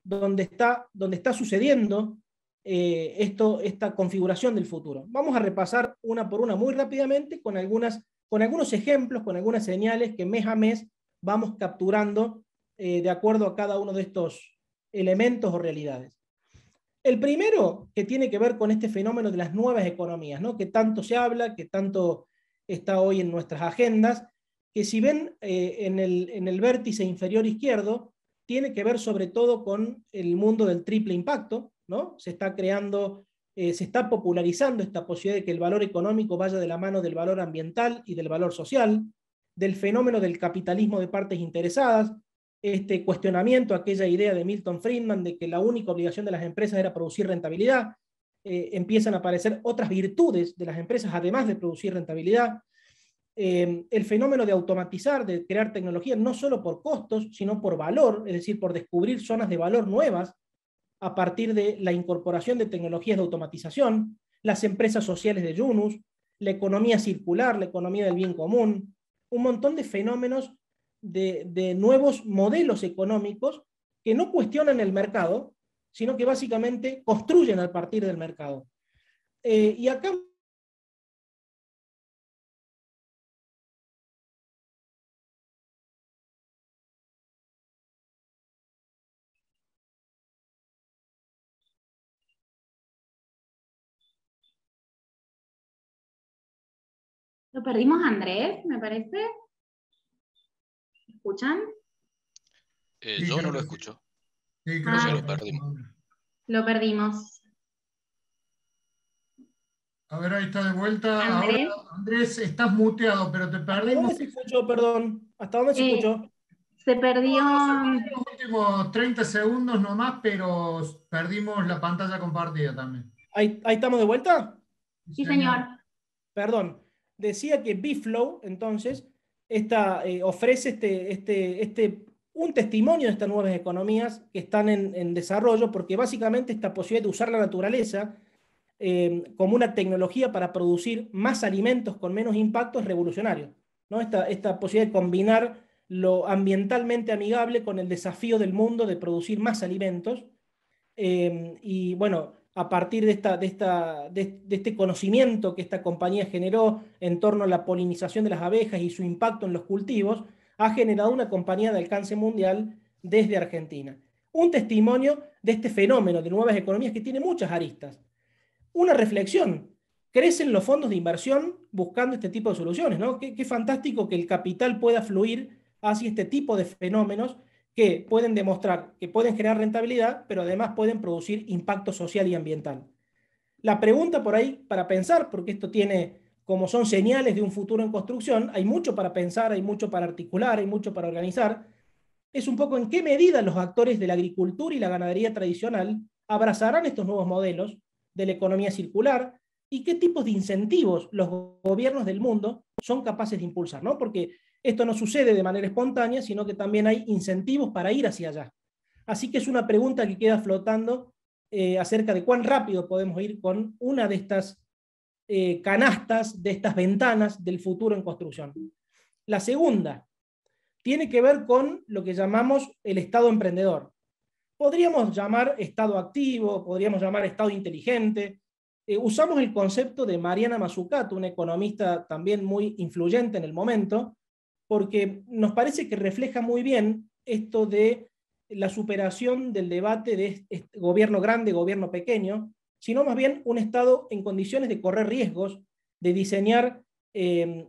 donde está sucediendo esta configuración del futuro. Vamos a repasar una por una muy rápidamente con algunos ejemplos, con algunas señales que mes a mes vamos capturando de acuerdo a cada uno de estos elementos o realidades. El primero, que tiene que ver con este fenómeno de las nuevas economías, ¿no? Que tanto se habla, que tanto está hoy en nuestras agendas, que si ven en el vértice inferior izquierdo, tiene que ver sobre todo con el mundo del triple impacto, ¿no? Se está creando, se está popularizando esta posibilidad de que el valor económico vaya de la mano del valor ambiental y del valor social, del fenómeno del capitalismo de partes interesadas, este cuestionamiento, aquella idea de Milton Friedman de que la única obligación de las empresas era producir rentabilidad, empiezan a aparecer otras virtudes de las empresas además de producir rentabilidad, el fenómeno de automatizar, de crear tecnología, no solo por costos, sino por valor, es decir, por descubrir zonas de valor nuevas a partir de la incorporación de tecnologías de automatización, las empresas sociales de Yunus, la economía circular, la economía del bien común, un montón de fenómenos de nuevos modelos económicos que no cuestionan el mercado, sino que básicamente construyen a partir del mercado. Y acá Lo perdimos a Andrés, me parece. ¿Escuchan? Yo no lo escucho. Sí, creo que lo perdimos. Lo perdimos. A ver, ahí está de vuelta. Andrés. Ahora, Andrés, estás muteado, pero te ¿hasta perdimos. dónde se escuchó, perdón? ¿Hasta dónde se escuchó? Se perdió. Los últimos 30 segundos nomás, pero perdimos la pantalla compartida también. ¿Ahí estamos de vuelta? Sí, señor. Perdón. Decía que Bflow, entonces, ofrece un testimonio de estas nuevas economías que están en desarrollo, porque básicamente esta posibilidad de usar la naturaleza como una tecnología para producir más alimentos con menos impacto es revolucionario, ¿no? Esta posibilidad de combinar lo ambientalmente amigable con el desafío del mundo de producir más alimentos. Y bueno, a partir de este conocimiento que esta compañía generó en torno a la polinización de las abejas y su impacto en los cultivos, ha generado una compañía de alcance mundial desde Argentina. Un testimonio de este fenómeno de nuevas economías que tiene muchas aristas. Una reflexión. Crecen los fondos de inversión buscando este tipo de soluciones, ¿no? Qué fantástico que el capital pueda fluir hacia este tipo de fenómenos que pueden demostrar que pueden generar rentabilidad, pero además pueden producir impacto social y ambiental. La pregunta por ahí para pensar, porque esto tiene, como son señales de un futuro en construcción, hay mucho para pensar, hay mucho para articular, hay mucho para organizar, es un poco en qué medida los actores de la agricultura y la ganadería tradicional abrazarán estos nuevos modelos de la economía circular y qué tipos de incentivos los gobiernos del mundo son capaces de impulsar, ¿no? Porque esto no sucede de manera espontánea, sino que también hay incentivos para ir hacia allá. Así que es una pregunta que queda flotando acerca de cuán rápido podemos ir con una de estas canastas, de estas ventanas del futuro en construcción. La segunda tiene que ver con lo que llamamos el Estado emprendedor. Podríamos llamar Estado activo, podríamos llamar Estado inteligente. Usamos el concepto de Mariana Mazzucato, una economista también muy influyente en el momento, porque nos parece que refleja muy bien esto de la superación del debate de gobierno grande, gobierno pequeño, sino más bien un Estado en condiciones de correr riesgos, de diseñar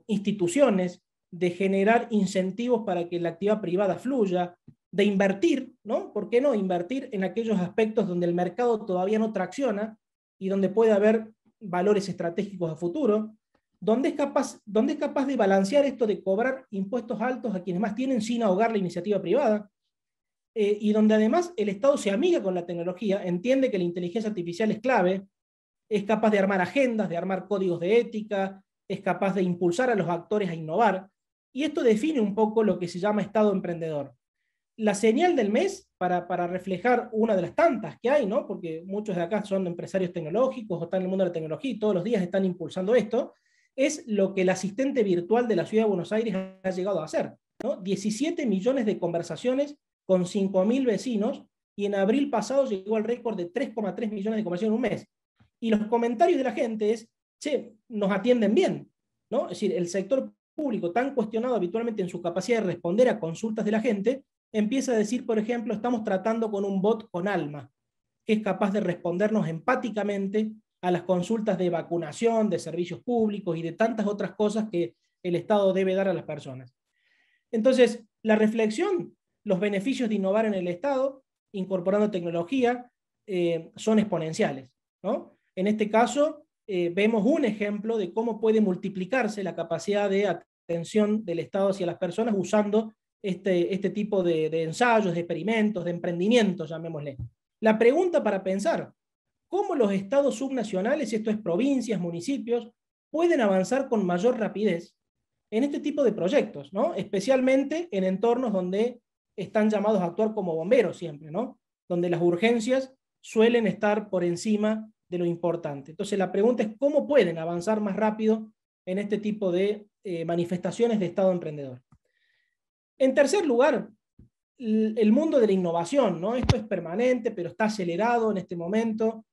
instituciones, de generar incentivos para que la actividad privada fluya, de invertir, ¿no? ¿Por qué no invertir en aquellos aspectos donde el mercado todavía no tracciona y donde puede haber valores estratégicos a futuro? ¿Dónde es capaz de balancear esto de cobrar impuestos altos a quienes más tienen sin ahogar la iniciativa privada? Y donde además el Estado se amiga con la tecnología, entiende que la inteligencia artificial es clave, es capaz de armar agendas, de armar códigos de ética, es capaz de impulsar a los actores a innovar, y esto define un poco lo que se llama Estado emprendedor. La señal del mes, para reflejar una de las tantas que hay, ¿no? Porque muchos de acá son empresarios tecnológicos o están en el mundo de la tecnología y todos los días están impulsando esto, es lo que el asistente virtual de la Ciudad de Buenos Aires ha llegado a hacer, ¿no? 17 millones de conversaciones con 5.000 vecinos y en abril pasado llegó al récord de 3,3 millones de conversiones en un mes. Y los comentarios de la gente es, che, nos atienden bien, ¿no? Es decir, el sector público, tan cuestionado habitualmente en su capacidad de responder a consultas de la gente, empieza a decir, por ejemplo, estamos tratando con un bot con alma, que es capaz de respondernos empáticamente a las consultas de vacunación, de servicios públicos y de tantas otras cosas que el Estado debe dar a las personas. Entonces, la reflexión, los beneficios de innovar en el Estado, incorporando tecnología, son exponenciales, ¿no? En este caso, vemos un ejemplo de cómo puede multiplicarse la capacidad de atención del Estado hacia las personas usando este tipo de ensayos, de experimentos, de emprendimientos, llamémosle. La pregunta para pensar, ¿cómo los estados subnacionales, esto es provincias, municipios, pueden avanzar con mayor rapidez en este tipo de proyectos, ¿no? Especialmente en entornos donde están llamados a actuar como bomberos siempre, ¿no? Donde las urgencias suelen estar por encima de lo importante. Entonces la pregunta es cómo pueden avanzar más rápido en este tipo de manifestaciones de Estado emprendedor. En tercer lugar, el mundo de la innovación, ¿no? Esto es permanente, pero está acelerado en este momento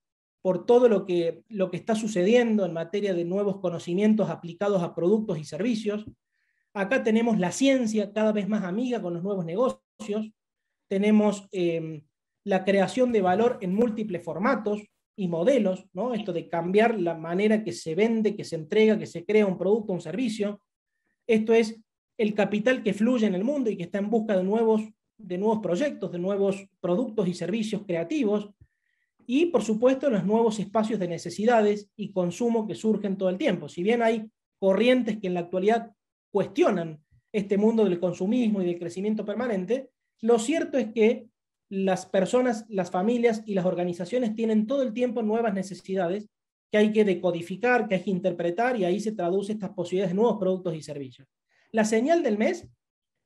por todo lo que está sucediendo en materia de nuevos conocimientos aplicados a productos y servicios. Acá tenemos la ciencia cada vez más amiga con los nuevos negocios, tenemos la creación de valor en múltiples formatos y modelos, ¿no? Esto de cambiar la manera que se vende, que se entrega, que se crea un producto o un servicio. Esto es el capital que fluye en el mundo y que está en busca de nuevos proyectos, de nuevos productos y servicios creativos, y por supuesto los nuevos espacios de necesidades y consumo que surgen todo el tiempo. Si bien hay corrientes que en la actualidad cuestionan este mundo del consumismo y del crecimiento permanente, lo cierto es que las personas, las familias y las organizaciones tienen todo el tiempo nuevas necesidades que hay que decodificar, que hay que interpretar, y ahí se traduce estas posibilidades de nuevos productos y servicios. La señal del mes,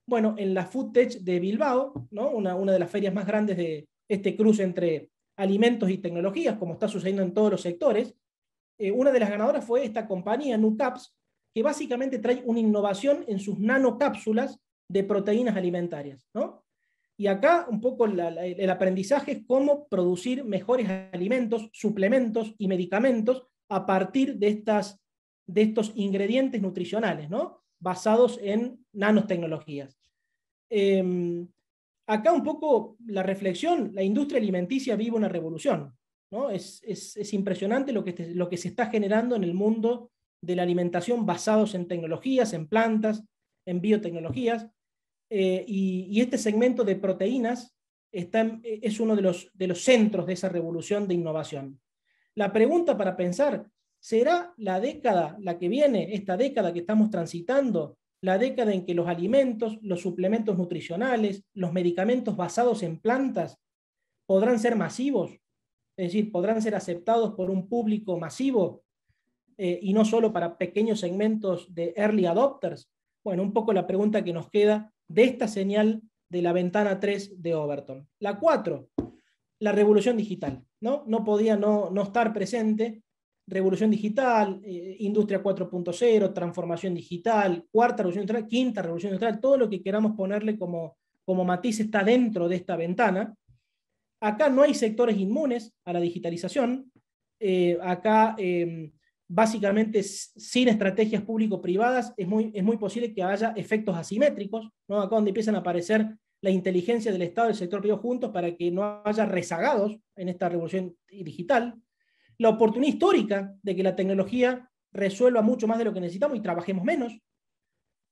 bueno, en la FoodTech de Bilbao, ¿no? una de las ferias más grandes de este cruce entre alimentos y tecnologías, como está sucediendo en todos los sectores, una de las ganadoras fue esta compañía, Nucaps, que básicamente trae una innovación en sus nanocápsulas de proteínas alimentarias, ¿no? Y acá un poco el aprendizaje es cómo producir mejores alimentos, suplementos y medicamentos a partir de estos ingredientes nutricionales, ¿no? Basados en nanotecnologías. Acá un poco la reflexión, la industria alimenticia vive una revolución, ¿no? Es impresionante lo que se está generando en el mundo de la alimentación basados en tecnologías, en plantas, en biotecnologías, y este segmento de proteínas es uno de los centros de esa revolución de innovación. La pregunta para pensar, ¿será la década, la que viene, esta década que estamos transitando, la década en que los alimentos, los suplementos nutricionales, los medicamentos basados en plantas podrán ser masivos? Es decir, podrán ser aceptados por un público masivo y no solo para pequeños segmentos de early adopters. Bueno, un poco la pregunta que nos queda de esta señal de la ventana 3 de Overton. La 4, la revolución digital, ¿no? No podía no estar presente. Revolución digital, industria 4.0, transformación digital, cuarta revolución industrial, quinta revolución industrial, todo lo que queramos ponerle como matiz está dentro de esta ventana. Acá no hay sectores inmunes a la digitalización. Acá básicamente sin estrategias público-privadas es muy posible que haya efectos asimétricos, ¿no? Acá donde empiezan a aparecer la inteligencia del Estado y el sector privado juntos para que no haya rezagados en esta revolución digital. La oportunidad histórica de que la tecnología resuelva mucho más de lo que necesitamos y trabajemos menos.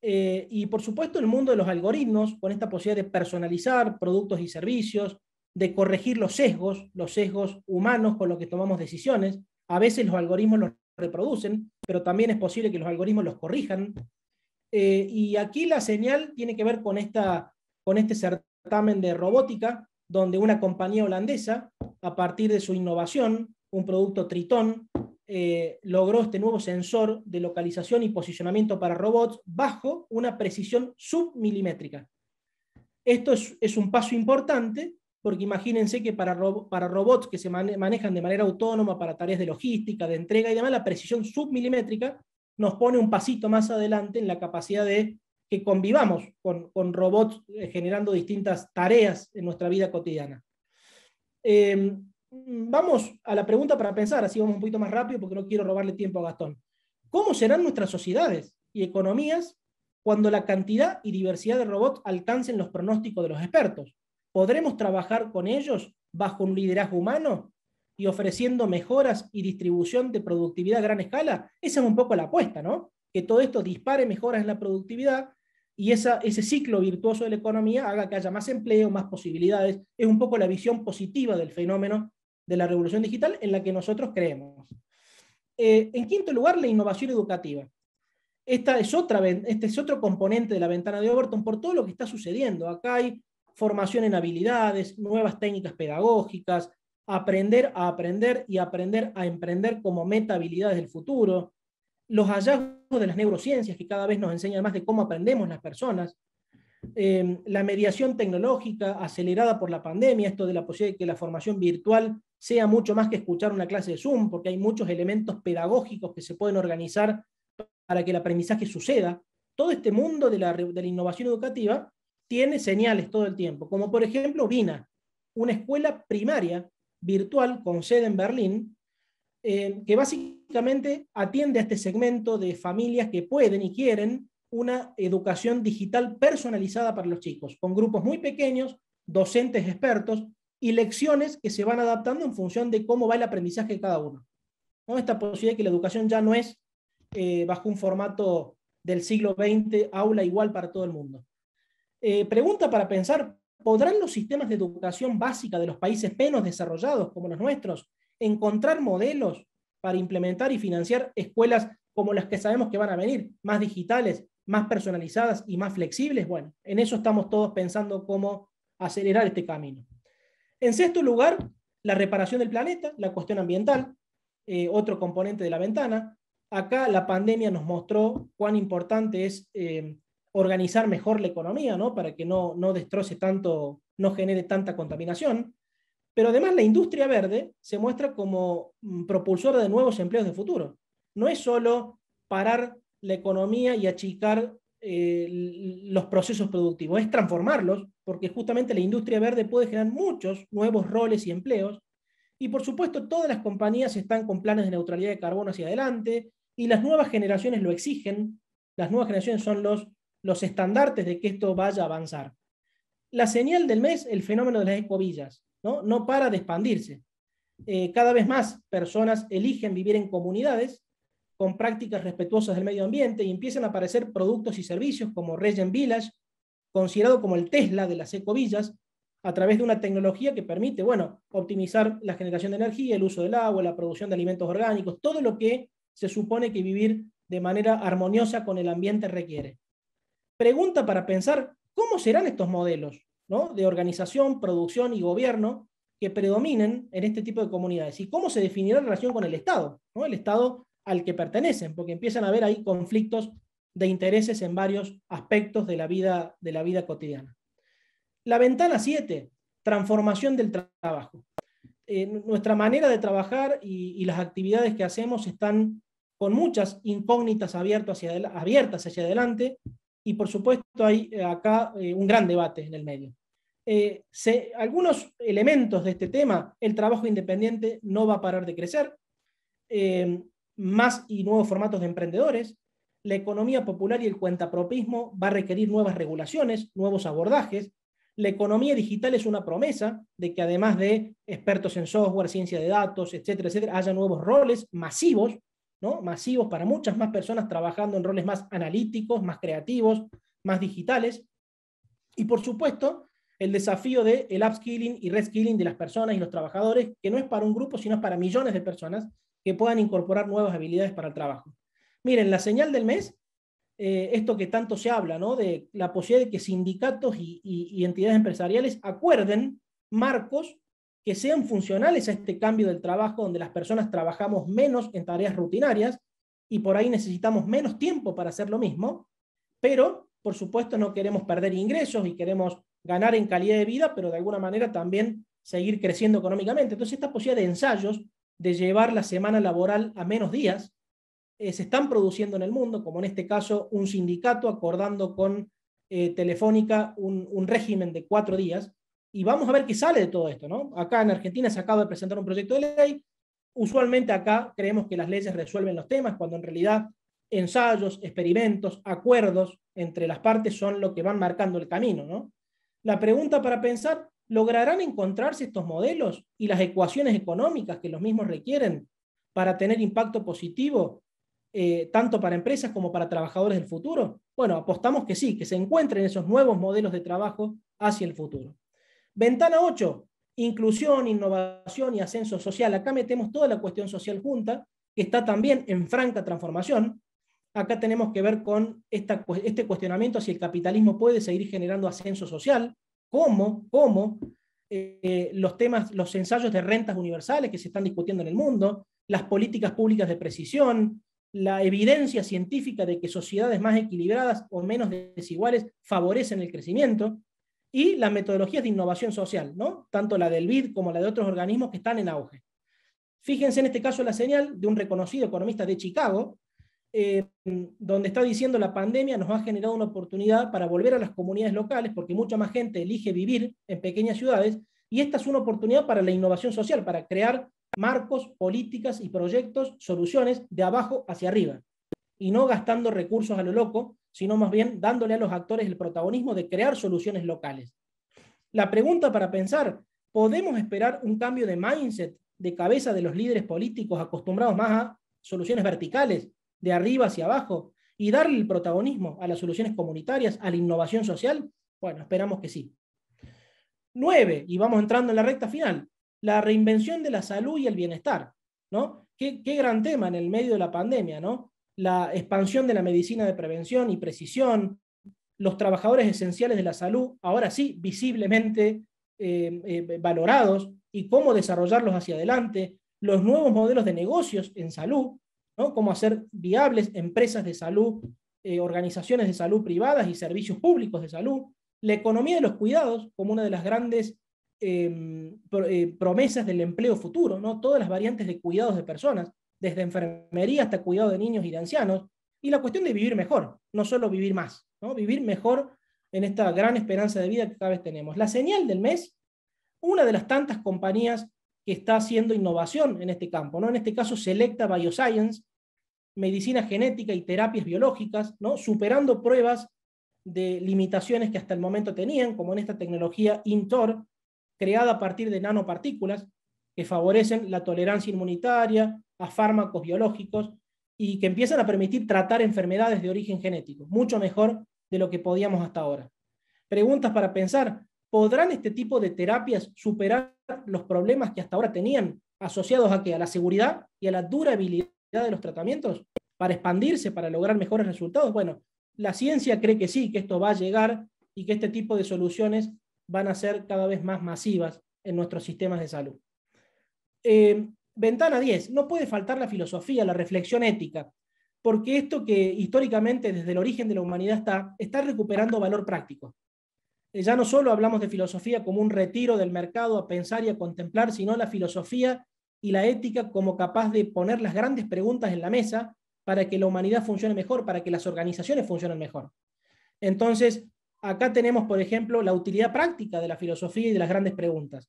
Y por supuesto el mundo de los algoritmos, con esta posibilidad de personalizar productos y servicios, de corregir los sesgos humanos con los que tomamos decisiones. A veces los algoritmos los reproducen, pero también es posible que los algoritmos los corrijan. Y aquí la señal tiene que ver con este certamen de robótica, donde una compañía holandesa, a partir de su innovación, un producto Tritón, logró este nuevo sensor de localización y posicionamiento para robots bajo una precisión submilimétrica. Esto es un paso importante, porque imagínense que para robots que se manejan de manera autónoma para tareas de logística, de entrega y demás, la precisión submilimétrica nos pone un pasito más adelante en la capacidad de que convivamos con robots generando distintas tareas en nuestra vida cotidiana. Vamos a la pregunta para pensar, así vamos un poquito más rápido porque no quiero robarle tiempo a Gastón. ¿Cómo serán nuestras sociedades y economías cuando la cantidad y diversidad de robots alcancen los pronósticos de los expertos? ¿Podremos trabajar con ellos bajo un liderazgo humano y ofreciendo mejoras y distribución de productividad a gran escala? Esa es un poco la apuesta, ¿no? Que todo esto dispare mejoras en la productividad y ese ciclo virtuoso de la economía haga que haya más empleo, más posibilidades. Es un poco la visión positiva del fenómeno de la revolución digital en la que nosotros creemos. En quinto lugar, la innovación educativa. Este es otro componente de la ventana de Overton por todo lo que está sucediendo. Acá hay formación en habilidades, nuevas técnicas pedagógicas, aprender a aprender y aprender a emprender como meta habilidades del futuro, los hallazgos de las neurociencias que cada vez nos enseñan más de cómo aprendemos las personas, la mediación tecnológica acelerada por la pandemia, esto de la posibilidad de que la formación virtual sea mucho más que escuchar una clase de Zoom, porque hay muchos elementos pedagógicos que se pueden organizar para que el aprendizaje suceda. Todo este mundo de la innovación educativa tiene señales todo el tiempo, como por ejemplo Vina, una escuela primaria virtual con sede en Berlín, que básicamente atiende a este segmento de familias que pueden y quieren una educación digital personalizada para los chicos, con grupos muy pequeños, docentes expertos y lecciones que se van adaptando en función de cómo va el aprendizaje de cada uno, ¿no? Esta posibilidad de que la educación ya no es bajo un formato del siglo XX, aula igual para todo el mundo. Pregunta para pensar, ¿podrán los sistemas de educación básica de los países menos desarrollados como los nuestros encontrar modelos para implementar y financiar escuelas como las que sabemos que van a venir, más digitales, más personalizadas y más flexibles? Bueno, en eso estamos todos pensando cómo acelerar este camino. En sexto lugar, la reparación del planeta, la cuestión ambiental, otro componente de la ventana. Acá la pandemia nos mostró cuán importante es organizar mejor la economía, ¿no? Para que no destroce tanto, no genere tanta contaminación. Pero además la industria verde se muestra como propulsora de nuevos empleos de futuro. No es solo parar la economía y achicar los procesos productivos, es transformarlos, porque justamente la industria verde puede generar muchos nuevos roles y empleos. Y por supuesto todas las compañías están con planes de neutralidad de carbono hacia adelante, y las nuevas generaciones lo exigen. Las nuevas generaciones son los estandartes de que esto vaya a avanzar. La señal del mes, el fenómeno de las ecovillas, no para de expandirse. Cada vez más personas eligen vivir en comunidades con prácticas respetuosas del medio ambiente y empiezan a aparecer productos y servicios como Regen Village, considerado como el Tesla de las ecovillas, a través de una tecnología que permite, bueno, optimizar la generación de energía, el uso del agua, la producción de alimentos orgánicos, todo lo que se supone que vivir de manera armoniosa con el ambiente requiere. Pregunta para pensar, ¿cómo serán estos modelos, ¿no?, de organización, producción y gobierno que predominen en este tipo de comunidades? ¿Y cómo se definirá la relación con el Estado, ¿no?, el Estado al que pertenecen? Porque empiezan a haber ahí conflictos de intereses en varios aspectos de la vida cotidiana. La ventana 7, transformación del trabajo. Nuestra manera de trabajar y las actividades que hacemos están con muchas incógnitas abiertas hacia adelante, y por supuesto hay acá un gran debate en el medio. Algunos elementos de este tema: el trabajo independiente no va a parar de crecer, más y nuevos formatos de emprendedores, la economía popular y el cuentapropismo va a requerir nuevas regulaciones, nuevos abordajes. La economía digital es una promesa de que además de expertos en software, ciencia de datos, etcétera, etcétera, haya nuevos roles masivos, ¿no?, masivos para muchas más personas trabajando en roles más analíticos, más creativos, más digitales. Y por supuesto, el desafío del upskilling y reskilling de las personas y los trabajadores, que no es para un grupo, sino es para millones de personas que puedan incorporar nuevas habilidades para el trabajo. Miren, la señal del mes, esto que tanto se habla, ¿no?, de la posibilidad de que sindicatos y entidades empresariales acuerden marcos que sean funcionales a este cambio del trabajo, donde las personas trabajamos menos en tareas rutinarias y por ahí necesitamos menos tiempo para hacer lo mismo, pero por supuesto no queremos perder ingresos y queremos ganar en calidad de vida, pero de alguna manera también seguir creciendo económicamente. Entonces esta posibilidad de ensayos de llevar la semana laboral a menos días se están produciendo en el mundo, como en este caso un sindicato acordando con Telefónica un régimen de 4 días, y vamos a ver qué sale de todo esto, ¿no? Acá en Argentina se acaba de presentar un proyecto de ley. Usualmente acá creemos que las leyes resuelven los temas, cuando en realidad ensayos, experimentos, acuerdos entre las partes son lo que van marcando el camino, ¿no? La pregunta para pensar: ¿lograrán encontrarse estos modelos y las ecuaciones económicas que los mismos requieren para tener impacto positivo, tanto para empresas como para trabajadores del futuro? Bueno, apostamos que sí, que se encuentren esos nuevos modelos de trabajo hacia el futuro. Ventana 8, inclusión, innovación y ascenso social. Acá metemos toda la cuestión social junta, que está también en franca transformación. Acá tenemos que ver con este cuestionamiento si el capitalismo puede seguir generando ascenso social, cómo los temas, los ensayos de rentas universales que se están discutiendo en el mundo, las políticas públicas de precisión, la evidencia científica de que sociedades más equilibradas o menos desiguales favorecen el crecimiento, y las metodologías de innovación social, ¿no? Tanto la del BID como la de otros organismos que están en auge. Fíjense en este caso la señal de un reconocido economista de Chicago, donde está diciendo: la pandemia nos ha generado una oportunidad para volver a las comunidades locales, porque mucha más gente elige vivir en pequeñas ciudades, y esta es una oportunidad para la innovación social, para crear marcos, políticas y proyectos, soluciones de abajo hacia arriba, y no gastando recursos a lo loco, sino más bien dándole a los actores el protagonismo de crear soluciones locales. La pregunta para pensar: ¿podemos esperar un cambio de mindset, de cabeza de los líderes políticos acostumbrados más a soluciones verticales, de arriba hacia abajo, y darle el protagonismo a las soluciones comunitarias, a la innovación social? Bueno, esperamos que sí. 9, y vamos entrando en la recta final, la reinvención de la salud y el bienestar, ¿no? Qué gran tema en el medio de la pandemia, ¿no? La expansión de la medicina de prevención y precisión, los trabajadores esenciales de la salud, ahora sí, visiblemente valorados, y cómo desarrollarlos hacia adelante, los nuevos modelos de negocios en salud, ¿no? Cómo hacer viables empresas de salud, organizaciones de salud privadas y servicios públicos de salud, la economía de los cuidados como una de las grandes promesas del empleo futuro, ¿no? Todas las variantes de cuidados de personas, desde enfermería hasta cuidado de niños y de ancianos, y la cuestión de vivir mejor, no solo vivir más, ¿no? Vivir mejor en esta gran esperanza de vida que cada vez tenemos. La señal del mes: una de las tantas compañías que está haciendo innovación en este campo, ¿no? En este caso, Selecta Bioscience, medicina genética y terapias biológicas, ¿no? Superando pruebas de limitaciones que hasta el momento tenían, como en esta tecnología ImmTOR, creada a partir de nanopartículas, que favorecen la tolerancia inmunitaria a fármacos biológicos, y que empiezan a permitir tratar enfermedades de origen genético, mucho mejor de lo que podíamos hasta ahora. Preguntas para pensar: ¿podrán este tipo de terapias superar los problemas que hasta ahora tenían, asociados a ¿qué? A la seguridad y a la durabilidad de los tratamientos, para expandirse, para lograr mejores resultados? Bueno, la ciencia cree que sí, que esto va a llegar, y que este tipo de soluciones van a ser cada vez más masivas en nuestros sistemas de salud. Ventana 10, no puede faltar la filosofía, la reflexión ética, porque esto que históricamente desde el origen de la humanidad está recuperando valor práctico. Ya no solo hablamos de filosofía como un retiro del mercado a pensar y a contemplar, sino la filosofía y la ética como capaz de poner las grandes preguntas en la mesa para que la humanidad funcione mejor, para que las organizaciones funcionen mejor. Entonces, acá tenemos, por ejemplo, la utilidad práctica de la filosofía y de las grandes preguntas.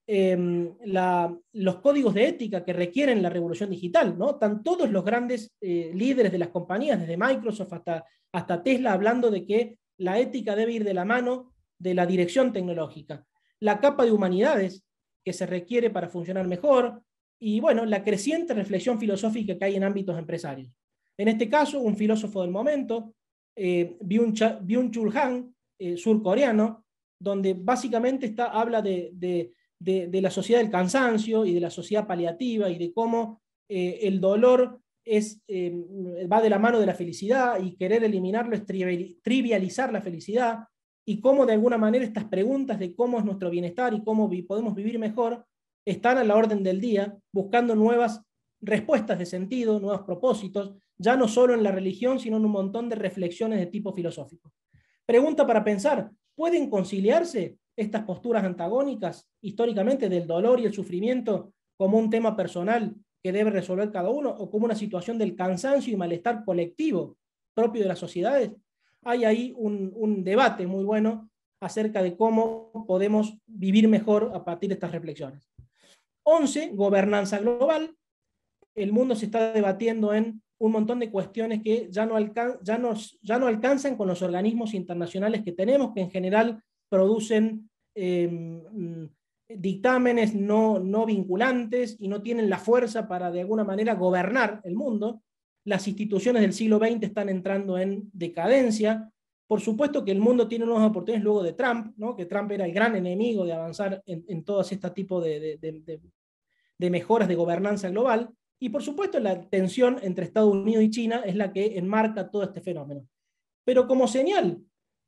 Los códigos de ética que requieren la revolución digital, ¿no? Están todos los grandes líderes de las compañías, desde Microsoft hasta Tesla, hablando de que la ética debe ir de la mano de la dirección tecnológica. La capa de humanidades que se requiere para funcionar mejor, y bueno, la creciente reflexión filosófica que hay en ámbitos empresarios. En este caso, un filósofo del momento, Byung-Chul Han, surcoreano, donde básicamente habla de la sociedad del cansancio y de la sociedad paliativa, y de cómo el dolor va de la mano de la felicidad, y querer eliminarlo es trivializar la felicidad, y cómo de alguna manera estas preguntas de cómo es nuestro bienestar y cómo podemos vivir mejor están a la orden del día, buscando nuevas respuestas de sentido, nuevos propósitos, ya no solo en la religión, sino en un montón de reflexiones de tipo filosófico. Pregunta para pensar: ¿pueden conciliarse estas posturas antagónicas históricamente del dolor y el sufrimiento como un tema personal que debe resolver cada uno, o como una situación del cansancio y malestar colectivo propio de las sociedades? Hay ahí un debate muy bueno acerca de cómo podemos vivir mejor a partir de estas reflexiones. 11, gobernanza global. El mundo se está debatiendo en un montón de cuestiones que ya no alcanzan con los organismos internacionales que tenemos, que en general producen dictámenes no vinculantes y no tienen la fuerza para de alguna manera gobernar el mundo. Las instituciones del siglo XX están entrando en decadencia. Por supuesto que el mundo tiene nuevas oportunidades luego de Trump, ¿no? Que Trump era el gran enemigo de avanzar en todas este tipo de mejoras de gobernanza global. Y por supuesto la tensión entre Estados Unidos y China es la que enmarca todo este fenómeno. Pero como señal,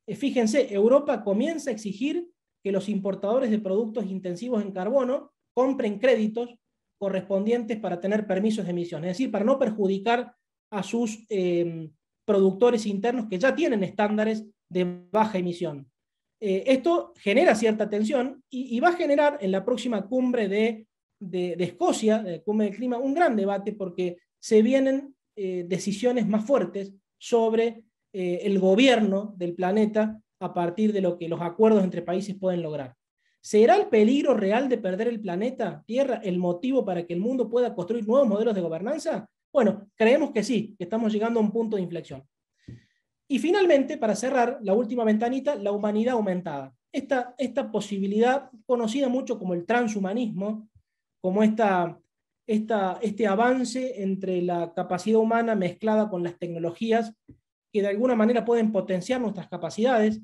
fíjense, Europa comienza a exigir que los importadores de productos intensivos en carbono compren créditos correspondientes para tener permisos de emisión, es decir, para no perjudicar a sus productores internos que ya tienen estándares de baja emisión. Esto genera cierta tensión y va a generar en la próxima cumbre de Escocia, de cumbre del clima, un gran debate porque se vienen decisiones más fuertes sobre el gobierno del planeta a partir de lo que los acuerdos entre países pueden lograr. ¿Será el peligro real de perder el planeta Tierra el motivo para que el mundo pueda construir nuevos modelos de gobernanza? Bueno, creemos que sí, que estamos llegando a un punto de inflexión. Y finalmente, para cerrar, la última ventanita, la humanidad aumentada. Esta posibilidad, conocida mucho como el transhumanismo, como este avance entre la capacidad humana mezclada con las tecnologías que de alguna manera pueden potenciar nuestras capacidades,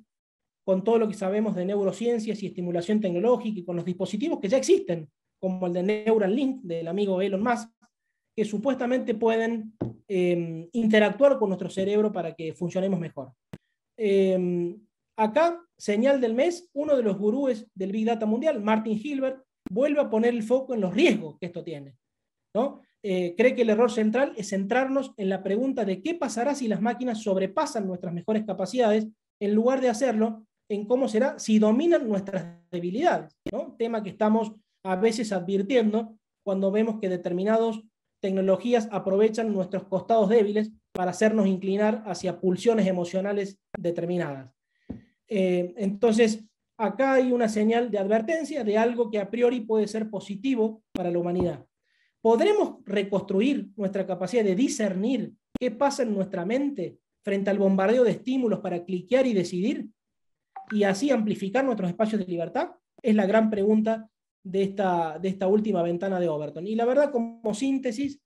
con todo lo que sabemos de neurociencias y estimulación tecnológica y con los dispositivos que ya existen, como el de Neuralink del amigo Elon Musk, que supuestamente pueden interactuar con nuestro cerebro para que funcionemos mejor. Acá, señal del mes, uno de los gurúes del Big Data mundial, Martin Hilbert, vuelve a poner el foco en los riesgos que esto tiene, ¿no? Cree que el error central es centrarnos en la pregunta de qué pasará si las máquinas sobrepasan nuestras mejores capacidades, en lugar de hacerlo en cómo será si dominan nuestras debilidades, ¿no? Tema que estamos a veces advirtiendo cuando vemos que determinadas tecnologías aprovechan nuestros costados débiles para hacernos inclinar hacia pulsiones emocionales determinadas. Entonces, acá hay una señal de advertencia de algo que a priori puede ser positivo para la humanidad. ¿Podremos reconstruir nuestra capacidad de discernir qué pasa en nuestra mente frente al bombardeo de estímulos para cliquear y decidir? Y así amplificar nuestros espacios de libertad? Es la gran pregunta de esta última ventana de Overton. Y la verdad, como síntesis,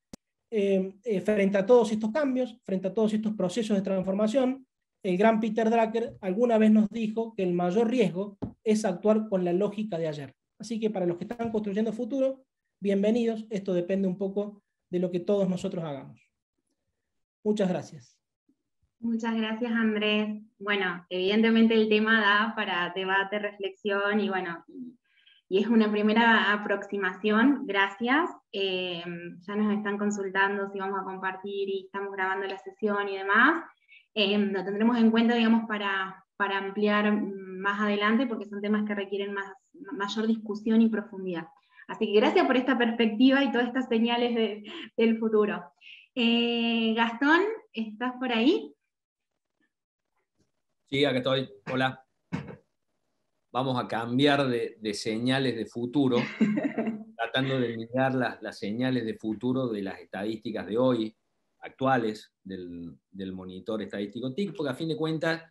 frente a todos estos cambios, frente a todos estos procesos de transformación, el gran Peter Drucker alguna vez nos dijo que el mayor riesgo es actuar con la lógica de ayer. Así que para los que están construyendo futuro, bienvenidos. Esto depende un poco de lo que todos nosotros hagamos. Muchas gracias. Muchas gracias, Andrés. Bueno, evidentemente el tema da para debate, reflexión y bueno, y es una primera aproximación. Gracias. Ya nos están consultando si vamos a compartir y estamos grabando la sesión y demás. Lo tendremos en cuenta, digamos, para ampliar más adelante porque son temas que requieren mayor discusión y profundidad. Así que gracias por esta perspectiva y todas estas señales del futuro. Gastón, ¿estás por ahí? Sí, acá estoy. Hola. Vamos a cambiar de señales de futuro, tratando de mirar las señales de futuro de las estadísticas de hoy, actuales, del monitor estadístico TIC, porque a fin de cuentas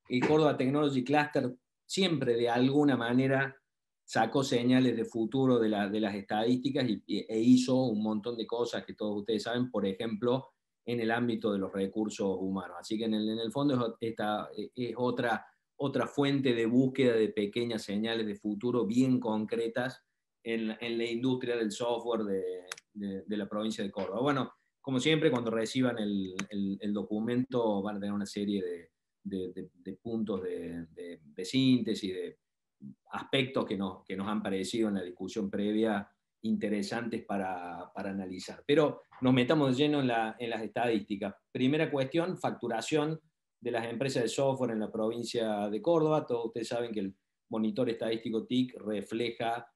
el Córdoba Technology Cluster siempre de alguna manera sacó señales de futuro de las estadísticas e hizo un montón de cosas que todos ustedes saben, por ejemplo, en el ámbito de los recursos humanos. Así que en el fondo esta es otra fuente de búsqueda de pequeñas señales de futuro bien concretas en la industria del software de la provincia de Córdoba. Bueno, como siempre, cuando reciban el documento van a tener una serie de puntos de síntesis, de aspectos que nos han parecido en la discusión previa interesantes para analizar. Pero nos metamos de lleno en las estadísticas. Primera cuestión, facturación de las empresas de software en la provincia de Córdoba. Todos ustedes saben que el monitor estadístico TIC refleja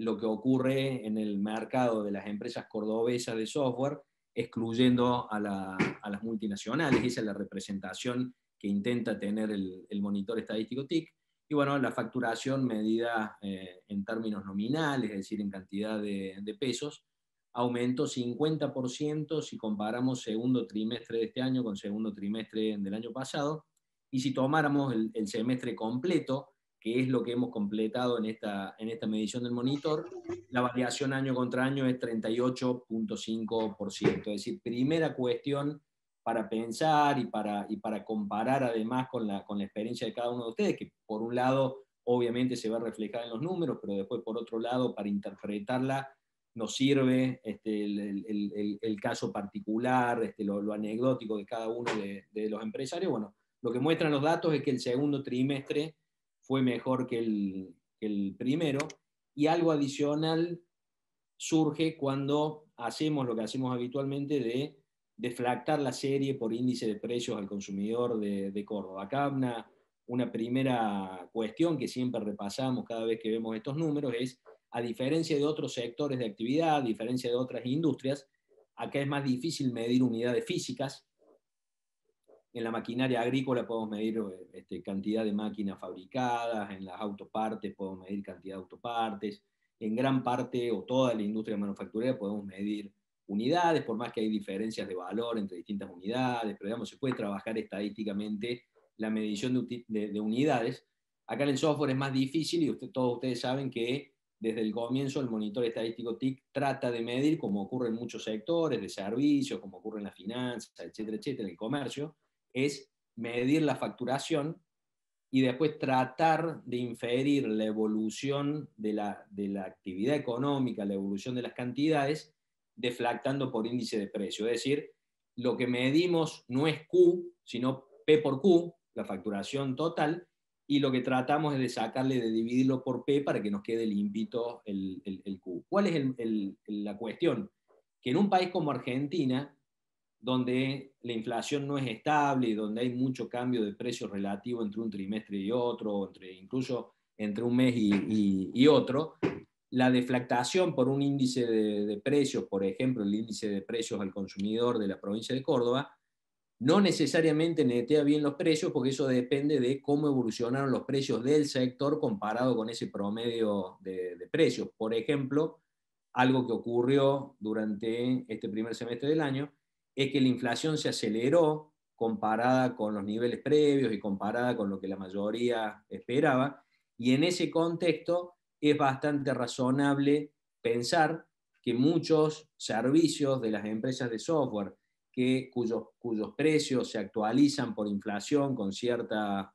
lo que ocurre en el mercado de las empresas cordobesas de software, excluyendo a las multinacionales. Esa es la representación que intenta tener el monitor estadístico TIC. Y bueno, la facturación medida en términos nominales, es decir, en cantidad de pesos, aumentó 50% si comparamos segundo trimestre de este año con segundo trimestre del año pasado. Y si tomáramos el semestre completo, que es lo que hemos completado en esta medición del monitor, la variación año contra año es 38.5%. Es decir, primera cuestión para pensar y para comparar además con la experiencia de cada uno de ustedes, que por un lado obviamente se va a reflejar en los números, pero después por otro lado para interpretarla nos sirve el caso particular, lo anecdótico de cada uno de los empresarios. Bueno, lo que muestran los datos es que el segundo trimestre fue mejor que el primero, y algo adicional surge cuando hacemos lo que hacemos habitualmente de deflactar la serie por índice de precios al consumidor de Córdoba. Acá una primera cuestión que siempre repasamos cada vez que vemos estos números es, a diferencia de otros sectores de actividad, a diferencia de otras industrias, acá es más difícil medir unidades físicas. En la maquinaria agrícola podemos medir cantidad de máquinas fabricadas, en las autopartes podemos medir cantidad de autopartes, en gran parte o toda la industria manufacturera podemos medir unidades, por más que hay diferencias de valor entre distintas unidades, pero digamos, se puede trabajar estadísticamente la medición de unidades. Acá en el software es más difícil, y todos ustedes saben que desde el comienzo el monitor estadístico TIC trata de medir, como ocurre en muchos sectores de servicios, como ocurre en la finanza, etcétera, etcétera, en el comercio, es medir la facturación y después tratar de inferir la evolución de la actividad económica, la evolución de las cantidades, deflactando por índice de precio. Es decir, lo que medimos no es Q, sino P por Q, la facturación total, y lo que tratamos es de sacarle, de dividirlo por P para que nos quede limpito el Q. ¿Cuál es la cuestión? Que en un país como Argentina, donde la inflación no es estable y donde hay mucho cambio de precio relativo entre un trimestre y otro, incluso entre un mes y otro, la deflactación por un índice de precios, por ejemplo, el índice de precios al consumidor de la provincia de Córdoba, no necesariamente netea bien los precios, porque eso depende de cómo evolucionaron los precios del sector comparado con ese promedio de precios. Por ejemplo, algo que ocurrió durante este primer semestre del año es que la inflación se aceleró comparada con los niveles previos y comparada con lo que la mayoría esperaba, y en ese contexto es bastante razonable pensar que muchos servicios de las empresas de software cuyos precios se actualizan por inflación con cierta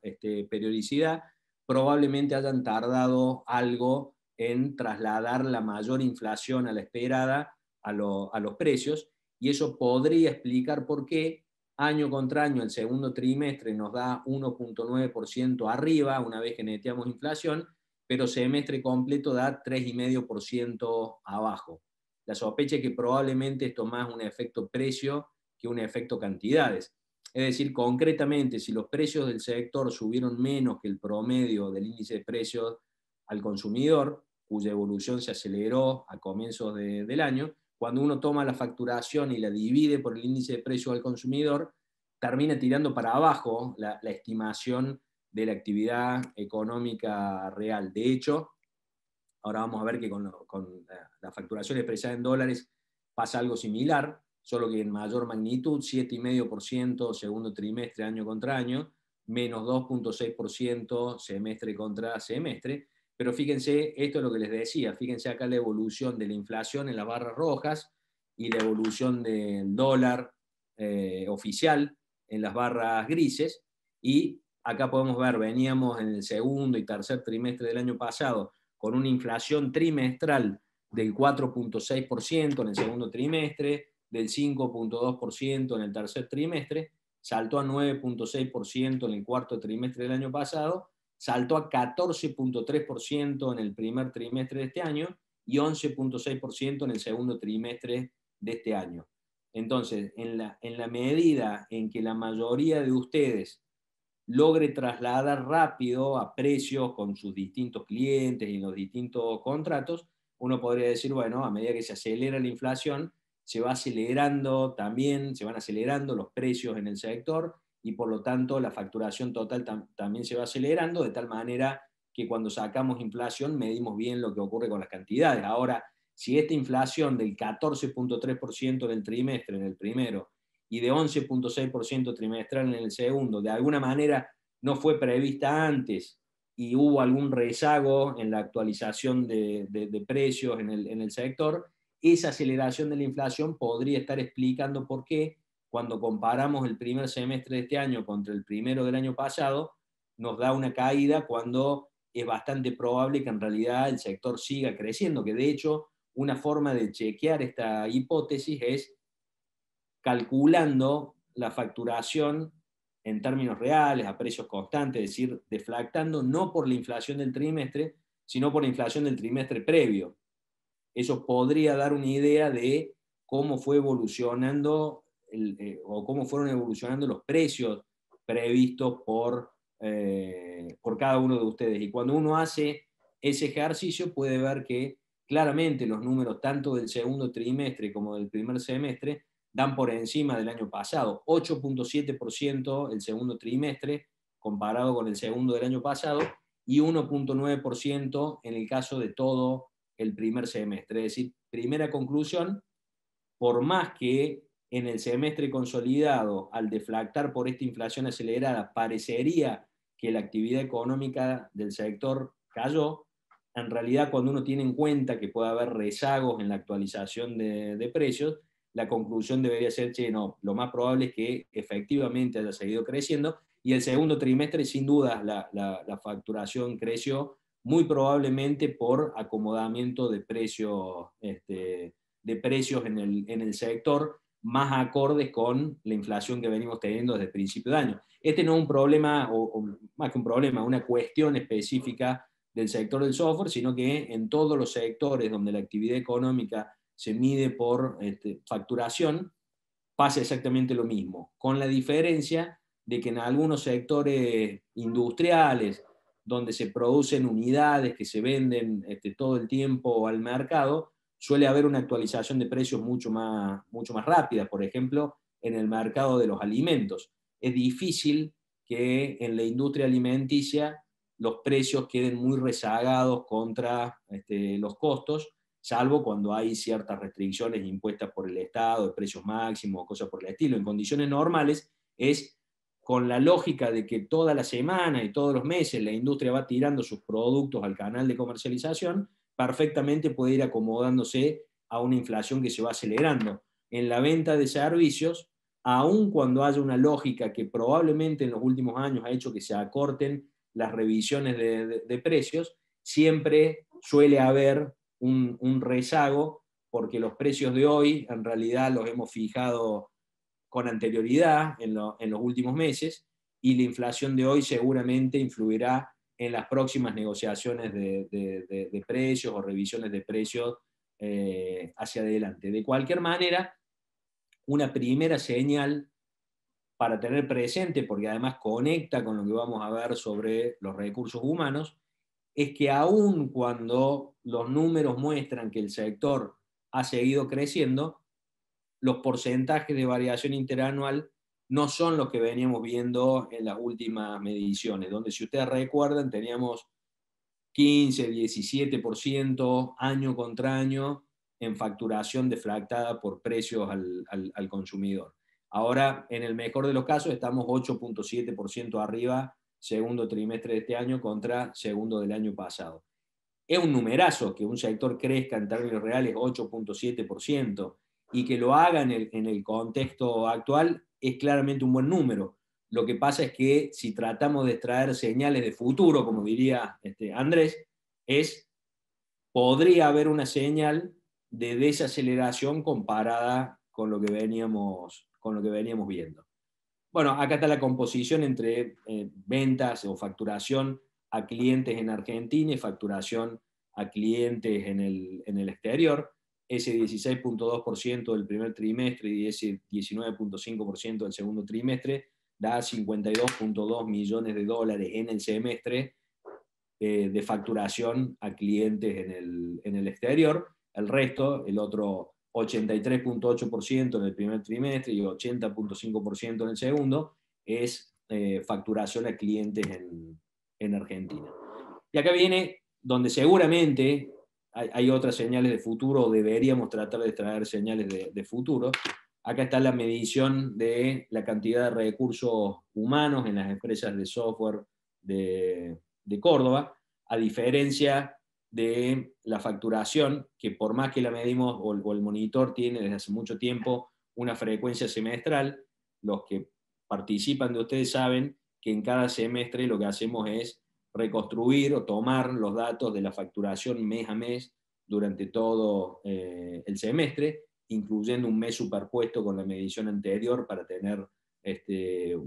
periodicidad, probablemente hayan tardado algo en trasladar la mayor inflación a la esperada a los precios, y eso podría explicar por qué año contra año el segundo trimestre nos da 1.9% arriba una vez que neteamos inflación, pero semestre completo da 3,5% abajo. La sospecha es que probablemente esto más un efecto precio que un efecto cantidades. Es decir, concretamente, si los precios del sector subieron menos que el promedio del índice de precios al consumidor, cuya evolución se aceleró a comienzos del año, cuando uno toma la facturación y la divide por el índice de precios al consumidor, termina tirando para abajo la estimación de la actividad económica real. De hecho, ahora vamos a ver que con la facturación expresada en dólares pasa algo similar, solo que en mayor magnitud, 7,5% segundo trimestre año contra año, menos 2,6% semestre contra semestre. Pero fíjense, esto es lo que les decía, fíjense acá la evolución de la inflación en las barras rojas y la evolución del dólar oficial en las barras grises, y acá podemos ver, veníamos en el segundo y tercer trimestre del año pasado con una inflación trimestral del 4,6% en el segundo trimestre, del 5,2% en el tercer trimestre, saltó a 9,6% en el cuarto trimestre del año pasado, saltó a 14,3% en el primer trimestre de este año y 11,6% en el segundo trimestre de este año. Entonces, en la medida en que la mayoría de ustedes logre trasladar rápido a precios con sus distintos clientes y en los distintos contratos, uno podría decir, bueno, a medida que se acelera la inflación, se van acelerando los precios en el sector, y por lo tanto la facturación total también se va acelerando, de tal manera que cuando sacamos inflación medimos bien lo que ocurre con las cantidades. Ahora, si esta inflación del 14.3% en el trimestre, en el primero, y de 11.6% trimestral en el segundo, de alguna manera no fue prevista antes y hubo algún rezago en la actualización de precios en el sector, esa aceleración de la inflación podría estar explicando por qué, cuando comparamos el primer semestre de este año contra el primero del año pasado, nos da una caída cuando es bastante probable que en realidad el sector siga creciendo, que de hecho una forma de chequear esta hipótesis es calculando la facturación en términos reales, a precios constantes, es decir, deflactando no por la inflación del trimestre, sino por la inflación del trimestre previo. Eso podría dar una idea de cómo fue evolucionando o cómo fueron evolucionando los precios previstos por cada uno de ustedes. Y cuando uno hace ese ejercicio puede ver que claramente los números tanto del segundo trimestre como del primer semestre dan por encima del año pasado. 8.7% el segundo trimestre comparado con el segundo del año pasado y 1.9% en el caso de todo el primer semestre. Es decir, primera conclusión, por más que en el semestre consolidado, al deflactar por esta inflación acelerada, parecería que la actividad económica del sector cayó, en realidad cuando uno tiene en cuenta que puede haber rezagos en la actualización de precios, la conclusión debería ser, che, no, lo más probable es que efectivamente haya seguido creciendo, y el segundo trimestre sin duda la facturación creció, muy probablemente por acomodamiento de precios, en el sector, más acordes con la inflación que venimos teniendo desde el principio de año. Este no es un problema, o más que un problema, una cuestión específica del sector del software, sino que en todos los sectores donde la actividad económica se mide por facturación, pasa exactamente lo mismo, con la diferencia de que en algunos sectores industriales, donde se producen unidades que se venden todo el tiempo al mercado, suele haber una actualización de precios mucho más rápida. Por ejemplo, en el mercado de los alimentos. Es difícil que en la industria alimenticia los precios queden muy rezagados contra los costos, salvo cuando hay ciertas restricciones impuestas por el Estado, de precios máximos, cosas por el estilo. En condiciones normales es con la lógica de que toda la semana y todos los meses la industria va tirando sus productos al canal de comercialización, perfectamente puede ir acomodándose a una inflación que se va acelerando. En la venta de servicios, aun cuando haya una lógica que probablemente en los últimos años ha hecho que se acorten las revisiones de precios, siempre suele haber un rezago, porque los precios de hoy en realidad los hemos fijado con anterioridad en los últimos meses, y la inflación de hoy seguramente influirá en las próximas negociaciones de precios o revisiones de precios hacia adelante. De cualquier manera, una primera señal para tener presente, porque además conecta con lo que vamos a ver sobre los recursos humanos, es que aun cuando los números muestran que el sector ha seguido creciendo, los porcentajes de variación interanual no son los que veníamos viendo en las últimas mediciones, donde, si ustedes recuerdan, teníamos 15, 17% año contra año en facturación deflactada por precios al consumidor. Ahora, en el mejor de los casos, estamos 8.7% arriba segundo trimestre de este año contra segundo del año pasado. Es un numerazo que un sector crezca en términos reales 8.7%, y que lo haga en el contexto actual es claramente un buen número. Lo que pasa es que si tratamos de extraer señales de futuro, como diría Andrés, podría haber una señal de desaceleración comparada con lo que veníamos viendo. Bueno, acá está la composición entre ventas o facturación a clientes en Argentina y facturación a clientes en el exterior. Ese 16.2% del primer trimestre y ese 19.5% del segundo trimestre da 52.2 millones de dólares en el semestre de facturación a clientes en el exterior. El resto, el otro 83.8% en el primer trimestre y 80.5% en el segundo, es facturación a clientes en Argentina. Y acá viene donde seguramente hay otras señales de futuro, o deberíamos tratar de traer señales de futuro. Acá está la medición de la cantidad de recursos humanos en las empresas de software de Córdoba, a diferencia de la facturación, que por más que la medimos, o el monitor tiene desde hace mucho tiempo una frecuencia semestral, los que participan de ustedes saben que en cada semestre lo que hacemos es reconstruir o tomar los datos de la facturación mes a mes durante todo el semestre, incluyendo un mes superpuesto con la medición anterior para tener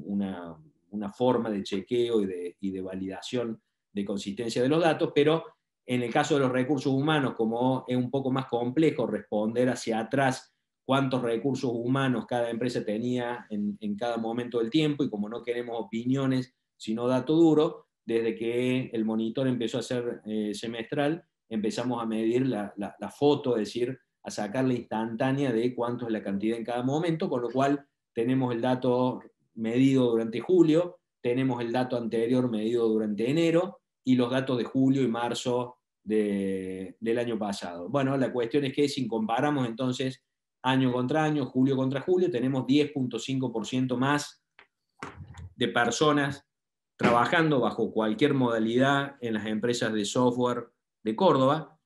una forma de chequeo y de validación de consistencia de los datos, pero en el caso de los recursos humanos, como es un poco más complejo responder hacia atrás cuántos recursos humanos cada empresa tenía en cada momento del tiempo, y como no queremos opiniones, sino dato duro, desde que el monitor empezó a ser semestral, empezamos a medir la foto, es decir, a sacar la instantánea de cuánto es la cantidad en cada momento, con lo cual tenemos el dato medido durante julio, tenemos el dato anterior medido durante enero, y los datos de julio y marzo del año pasado. Bueno, la cuestión es que si comparamos entonces año contra año, julio contra julio, tenemos 10.5% más de personas trabajando bajo cualquier modalidad en las empresas de software de Córdoba.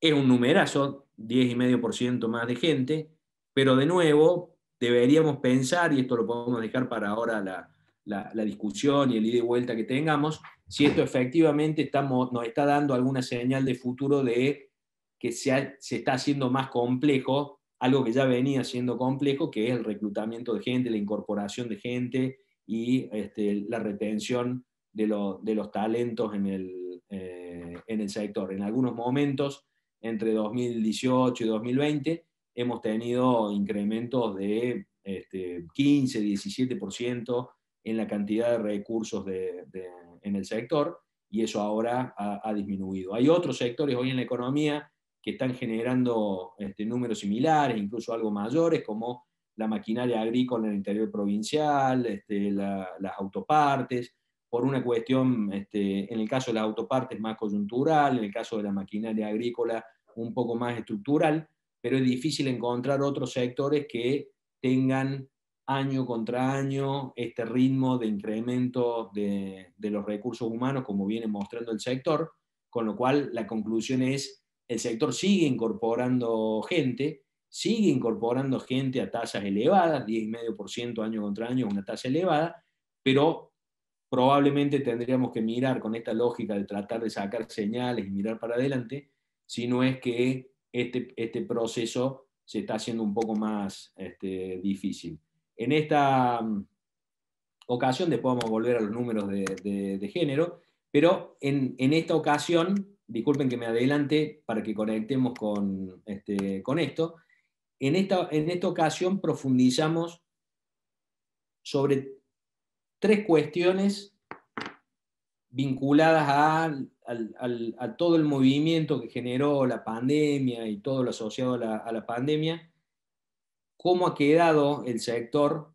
Es un numerazo, 10,5% más de gente, pero de nuevo deberíamos pensar, y esto lo podemos dejar para ahora la discusión y el ida y vuelta que tengamos, si esto efectivamente nos está dando alguna señal de futuro de que se está haciendo más complejo, algo que ya venía siendo complejo, que es el reclutamiento de gente, la incorporación de gente y la retención de los talentos en el sector. En algunos momentos, entre 2018 y 2020, hemos tenido incrementos de 15, 17% en la cantidad de recursos en el sector, y eso ahora ha disminuido. Hay otros sectores hoy en la economía que están generando números similares, incluso algo mayores, como la maquinaria agrícola en el interior provincial, las autopartes, por una cuestión, en el caso de las autopartes más coyuntural, en el caso de la maquinaria agrícola un poco más estructural, pero es difícil encontrar otros sectores que tengan año contra año este ritmo de incremento de los recursos humanos como viene mostrando el sector, con lo cual la conclusión es el sector sigue incorporando gente a tasas elevadas, 10,5% año contra año, una tasa elevada, pero probablemente tendríamos que mirar con esta lógica de tratar de sacar señales y mirar para adelante, si no es que este proceso se está haciendo un poco más difícil. En esta ocasión, después vamos a volver a los números de género, pero en esta ocasión, disculpen que me adelante para que conectemos con esto, en esta ocasión profundizamos sobre 3 cuestiones vinculadas a todo el movimiento que generó la pandemia y todo lo asociado a la pandemia, cómo ha quedado el sector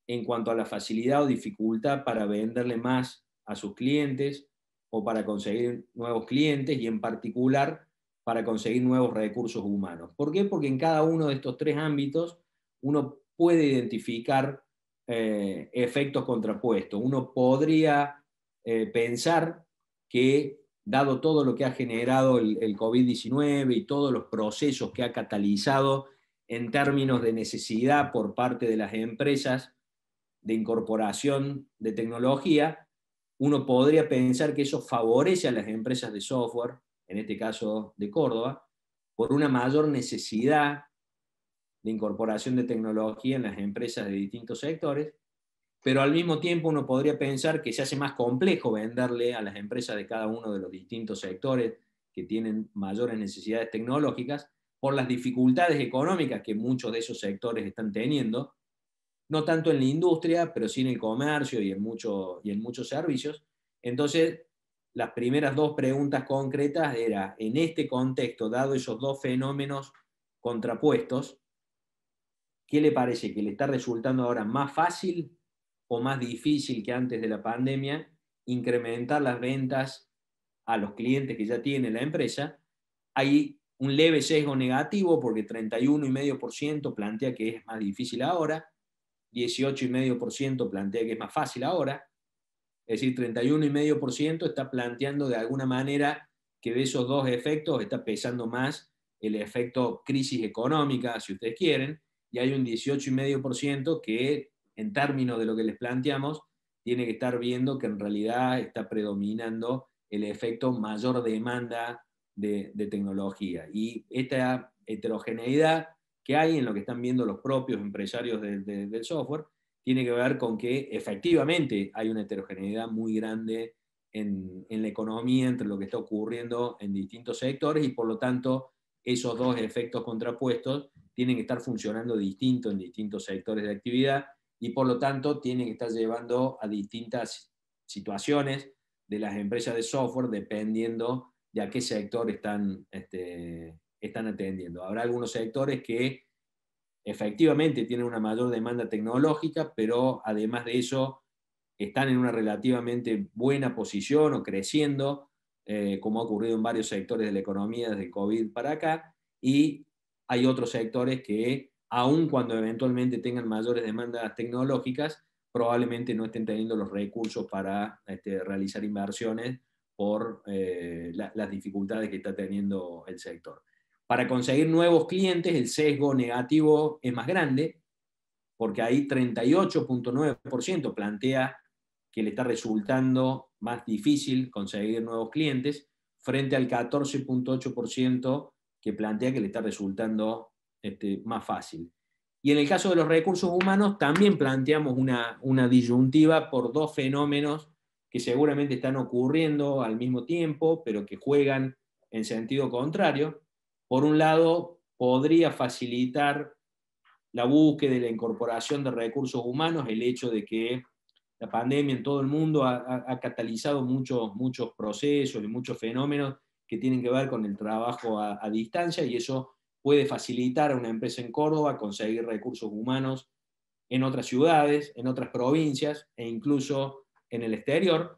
en cuanto a la facilidad o dificultad para venderle más a sus clientes o para conseguir nuevos clientes, y en particular para conseguir nuevos recursos humanos. ¿Por qué? Porque en cada uno de estos 3 ámbitos uno puede identificar efectos contrapuestos. Uno podría pensar que, dado todo lo que ha generado el COVID-19 y todos los procesos que ha catalizado en términos de necesidad por parte de las empresas de incorporación de tecnología, uno podría pensar que eso favorece a las empresas de software, en este caso de Córdoba, por una mayor necesidad de incorporación de tecnología en las empresas de distintos sectores, pero al mismo tiempo uno podría pensar que se hace más complejo venderle a las empresas de cada uno de los distintos sectores que tienen mayores necesidades tecnológicas por las dificultades económicas que muchos de esos sectores están teniendo, no tanto en la industria, pero sí en el comercio y en muchos servicios. Entonces, las primeras 2 preguntas concretas era, en este contexto, dado esos 2 fenómenos contrapuestos, ¿qué le parece? ¿Que le está resultando ahora más fácil o más difícil que antes de la pandemia incrementar las ventas a los clientes que ya tiene la empresa, hay un leve sesgo negativo porque 31,5% plantea que es más difícil ahora, 18,5% plantea que es más fácil ahora, es decir, 31,5% está planteando de alguna manera que de esos dos efectos está pesando más el efecto crisis económica, si ustedes quieren, y hay un 18,5% que, en términos de lo que les planteamos, tiene que estar viendo que en realidad está predominando el efecto mayor demanda de tecnología. Y esta heterogeneidad que hay en lo que están viendo los propios empresarios del software tiene que ver con que efectivamente hay una heterogeneidad muy grande en la economía entre lo que está ocurriendo en distintos sectores y por lo tanto esos dos efectos contrapuestos tienen que estar funcionando distinto en distintos sectores de actividad y por lo tanto tienen que estar llevando a distintas situaciones de las empresas de software dependiendo de a qué sector están atendiendo. Habrá algunos sectores que efectivamente tienen una mayor demanda tecnológica, pero además de eso están en una relativamente buena posición o creciendo, como ha ocurrido en varios sectores de la economía desde el COVID para acá, y hay otros sectores que, aun cuando eventualmente tengan mayores demandas tecnológicas, probablemente no estén teniendo los recursos para realizar inversiones por las dificultades que está teniendo el sector. Para conseguir nuevos clientes, el sesgo negativo es más grande, porque ahí 38,9% plantea que le está resultando más difícil conseguir nuevos clientes, frente al 14,8% que plantea que le está resultando más fácil. Y en el caso de los recursos humanos, también planteamos una disyuntiva por dos fenómenos que seguramente están ocurriendo al mismo tiempo, pero que juegan en sentido contrario. Por un lado, podría facilitar la búsqueda y la incorporación de recursos humanos el hecho de que la pandemia en todo el mundo ha catalizado muchos procesos y muchos fenómenos que tienen que ver con el trabajo a distancia y eso puede facilitar a una empresa en Córdoba conseguir recursos humanos en otras ciudades, en otras provincias e incluso en el exterior,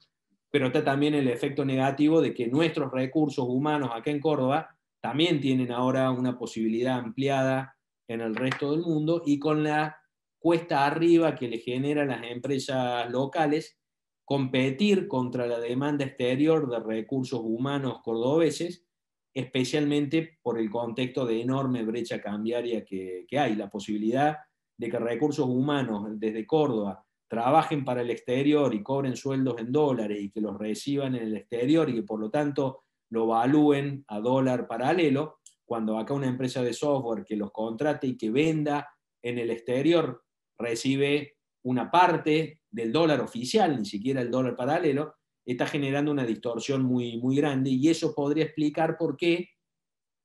pero está también el efecto negativo de que nuestros recursos humanos acá en Córdoba también tienen ahora una posibilidad ampliada en el resto del mundo y con la cuesta arriba que le generan las empresas locales, competir contra la demanda exterior de recursos humanos cordobeses, especialmente por el contexto de enorme brecha cambiaria que hay, la posibilidad de que recursos humanos desde Córdoba trabajen para el exterior y cobren sueldos en dólares y que los reciban en el exterior y que por lo tanto lo evalúen a dólar paralelo, cuando acá una empresa de software que los contrate y que venda en el exterior recibe una parte del dólar oficial, ni siquiera el dólar paralelo, está generando una distorsión muy, muy grande y eso podría explicar por qué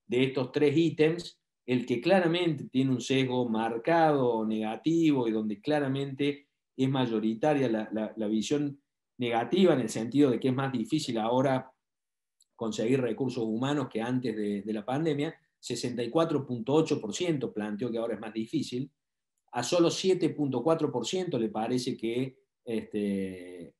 de estos tres ítems, el que claramente tiene un sesgo marcado, negativo, y donde claramente es mayoritaria la visión negativa en el sentido de que es más difícil ahora conseguir recursos humanos que antes de la pandemia, 64,8% planteó que ahora es más difícil, a solo 7,4% le parece que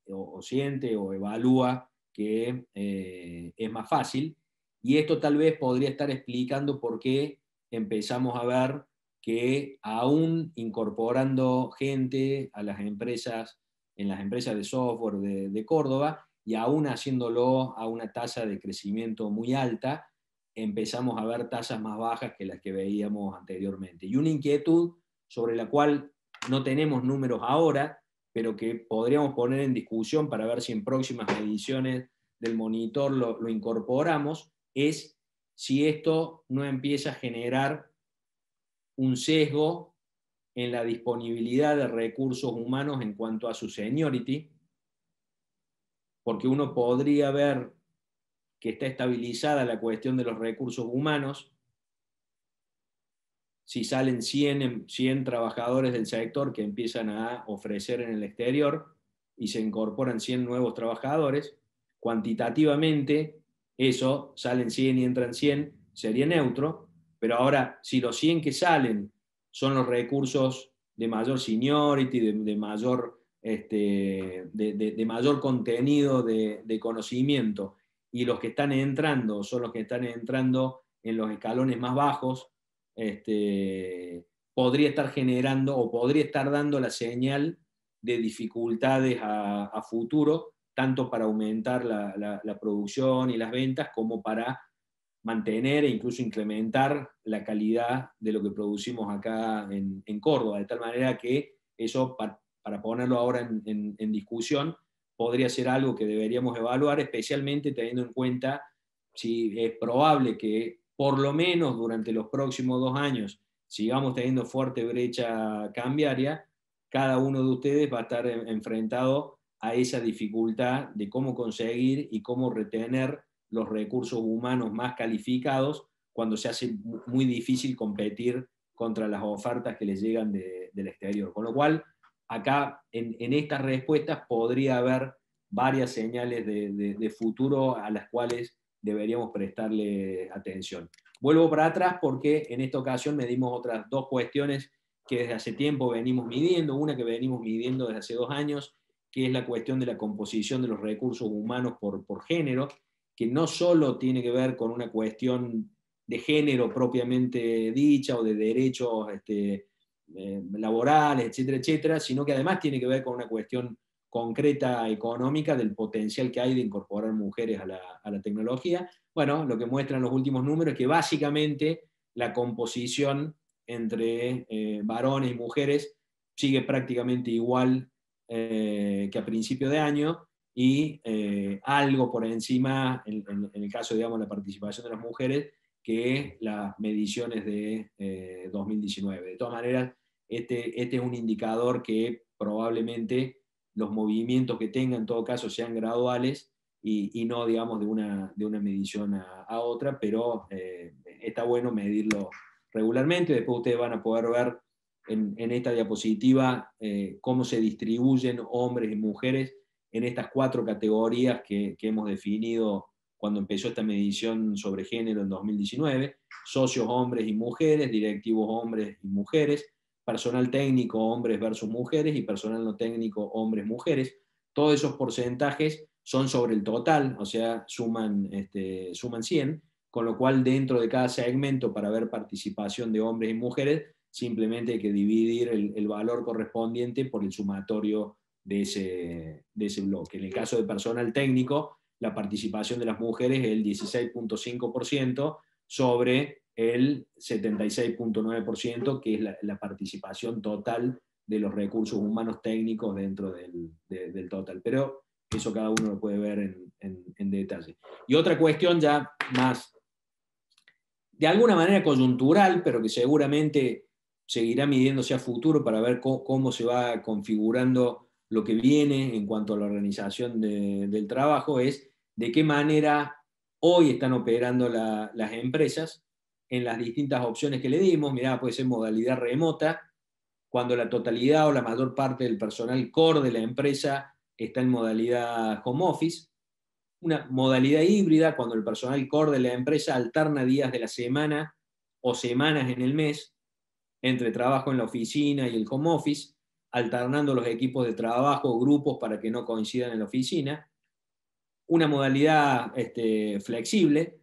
o siente o evalúa que es más fácil, y esto tal vez podría estar explicando por qué empezamos a ver que aún incorporando gente a las empresas, en las empresas de software de Córdoba, y aún haciéndolo a una tasa de crecimiento muy alta, empezamos a ver tasas más bajas que las que veíamos anteriormente. Y una inquietud sobre la cual no tenemos números ahora, pero que podríamos poner en discusión para ver si en próximas ediciones del monitor lo incorporamos, es si esto no empieza a generar un sesgo en la disponibilidad de recursos humanos en cuanto a su seniority, porque uno podría ver que está estabilizada la cuestión de los recursos humanos si salen 100 trabajadores del sector que empiezan a ofrecer en el exterior y se incorporan 100 nuevos trabajadores, cuantitativamente eso, salen 100 y entran 100, sería neutro, pero ahora si los 100 que salen son los recursos de mayor seniority, de mayor, de mayor contenido de conocimiento, y los que están entrando son los que están entrando en los escalones más bajos, podría estar generando o podría estar dando la señal de dificultades a futuro, tanto para aumentar la producción y las ventas como para mantener e incluso incrementar la calidad de lo que producimos acá en Córdoba, de tal manera que eso, para ponerlo ahora en discusión, podría ser algo que deberíamos evaluar, especialmente teniendo en cuenta si es probable que por lo menos durante los próximos 2 años sigamos teniendo fuerte brecha cambiaria. Cada uno de ustedes va a estar enfrentado a esa dificultad de cómo conseguir y cómo retener los recursos humanos más calificados cuando se hace muy difícil competir contra las ofertas que les llegan del exterior. Con lo cual, acá en estas respuestas podría haber varias señales de futuro a las cuales deberíamos prestarle atención. Vuelvo para atrás porque en esta ocasión medimos otras 2 cuestiones que desde hace tiempo venimos midiendo, una que venimos midiendo desde hace 2 años, que es la cuestión de la composición de los recursos humanos por género, que no solo tiene que ver con una cuestión de género propiamente dicha o de derechos laborales, etcétera, etcétera, sino que además tiene que ver con una cuestión concreta económica del potencial que hay de incorporar mujeres a la tecnología. Bueno, lo que muestran los últimos números es que básicamente la composición entre varones y mujeres sigue prácticamente igual que a principio de año, y algo por encima, en el caso, digamos, de la participación de las mujeres, que las mediciones de 2019. De todas maneras, este es un indicador que probablemente los movimientos que tenga en todo caso sean graduales y no, digamos, de una medición a otra, pero está bueno medirlo regularmente. Después ustedes van a poder ver en esta diapositiva cómo se distribuyen hombres y mujeres en estas 4 categorías que hemos definido cuando empezó esta medición sobre género en 2019: socios hombres y mujeres, directivos hombres y mujeres, personal técnico hombres versus mujeres y personal no técnico hombres mujeres. Todos esos porcentajes son sobre el total, o sea, suman 100, con lo cual dentro de cada segmento, para ver participación de hombres y mujeres, simplemente hay que dividir el valor correspondiente por el sumatorio de ese bloque. En el caso de personal técnico, la participación de las mujeres es el 16.5% sobre el 76.9%, que es la participación total de los recursos humanos técnicos dentro del total. Pero eso cada uno lo puede ver en detalle. Y otra cuestión ya más, de alguna manera coyuntural, pero que seguramente seguirá midiéndose a futuro para ver cómo se va configurando lo que viene en cuanto a la organización del trabajo, es de qué manera hoy están operando las empresas en las distintas opciones que le dimos. Mirá, puede ser modalidad remota, cuando la totalidad o la mayor parte del personal core de la empresa está en modalidad home office. Una modalidad híbrida, cuando el personal core de la empresa alterna días de la semana o semanas en el mes entre trabajo en la oficina y el home office, alternando los equipos de trabajo o grupos para que no coincidan en la oficina. Una modalidad flexible,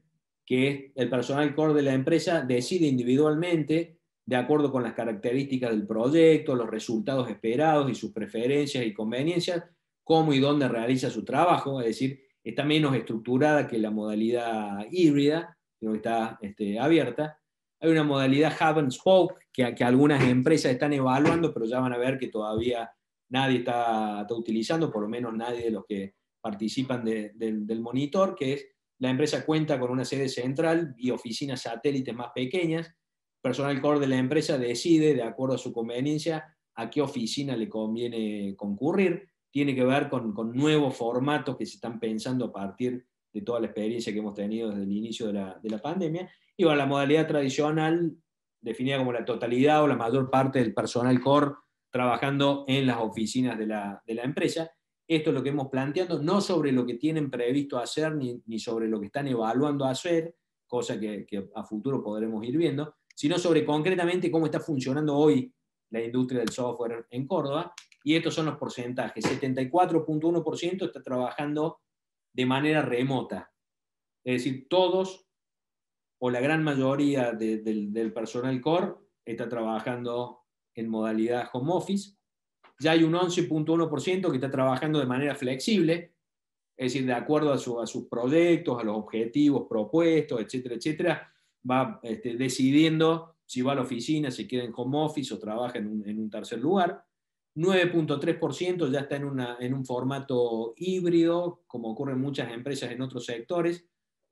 que el personal core de la empresa decide individualmente, de acuerdo con las características del proyecto, los resultados esperados y sus preferencias y conveniencias, cómo y dónde realiza su trabajo. Es decir, está menos estructurada que la modalidad híbrida, que está abierta. Hay una modalidad hub and spoke que algunas empresas están evaluando, pero ya van a ver que todavía nadie está utilizando, por lo menos nadie de los que participan del monitor, que es: la empresa cuenta con una sede central y oficinas satélites más pequeñas. El personal core de la empresa decide, de acuerdo a su conveniencia, a qué oficina le conviene concurrir. Tiene que ver con nuevos formatos que se están pensando a partir de toda la experiencia que hemos tenido desde el inicio de la pandemia. Y bueno, la modalidad tradicional, definida como la totalidad o la mayor parte del personal core trabajando en las oficinas de la empresa. Esto es lo que hemos planteado, no sobre lo que tienen previsto hacer ni sobre lo que están evaluando hacer, cosa que a futuro podremos ir viendo, sino sobre concretamente cómo está funcionando hoy la industria del software en Córdoba. Y estos son los porcentajes: 74.1% está trabajando de manera remota, Es decir, todos o la gran mayoría del personal core está trabajando en modalidad home office. Ya hay un 11.1% que está trabajando de manera flexible, es decir, de acuerdo a sus proyectos, a los objetivos propuestos, etcétera, etcétera, va decidiendo si va a la oficina, si queda en home office o trabaja en un tercer lugar. 9.3% ya está en un formato híbrido, como ocurre en muchas empresas en otros sectores,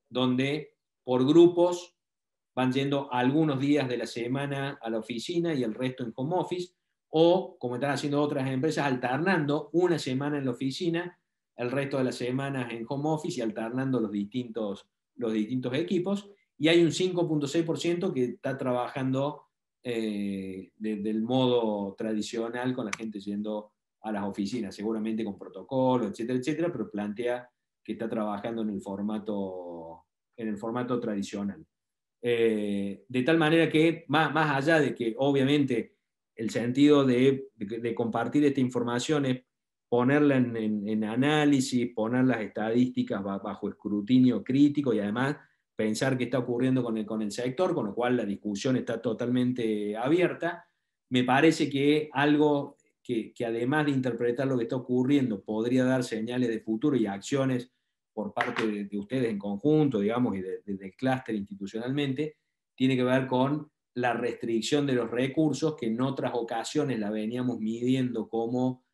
donde por grupos van yendo algunos días de la semana a la oficina y el resto en home office, o, como están haciendo otras empresas, alternando una semana en la oficina, el resto de las semanas en home office y alternando los distintos equipos. Y hay un 5.6% que está trabajando del modo tradicional, con la gente yendo a las oficinas, seguramente con protocolo, etcétera, etcétera, pero plantea que está trabajando en el formato tradicional. De tal manera que, más allá de que obviamente el sentido de compartir esta información es ponerla en análisis, poner las estadísticas bajo escrutinio crítico y además pensar qué está ocurriendo con el sector, con lo cual la discusión está totalmente abierta. Me parece que algo que además de interpretar lo que está ocurriendo podría dar señales de futuro y acciones por parte de ustedes en conjunto, digamos, y del clúster institucionalmente, tiene que ver con la restricción de los recursos, que en otras ocasiones la veníamos midiendo como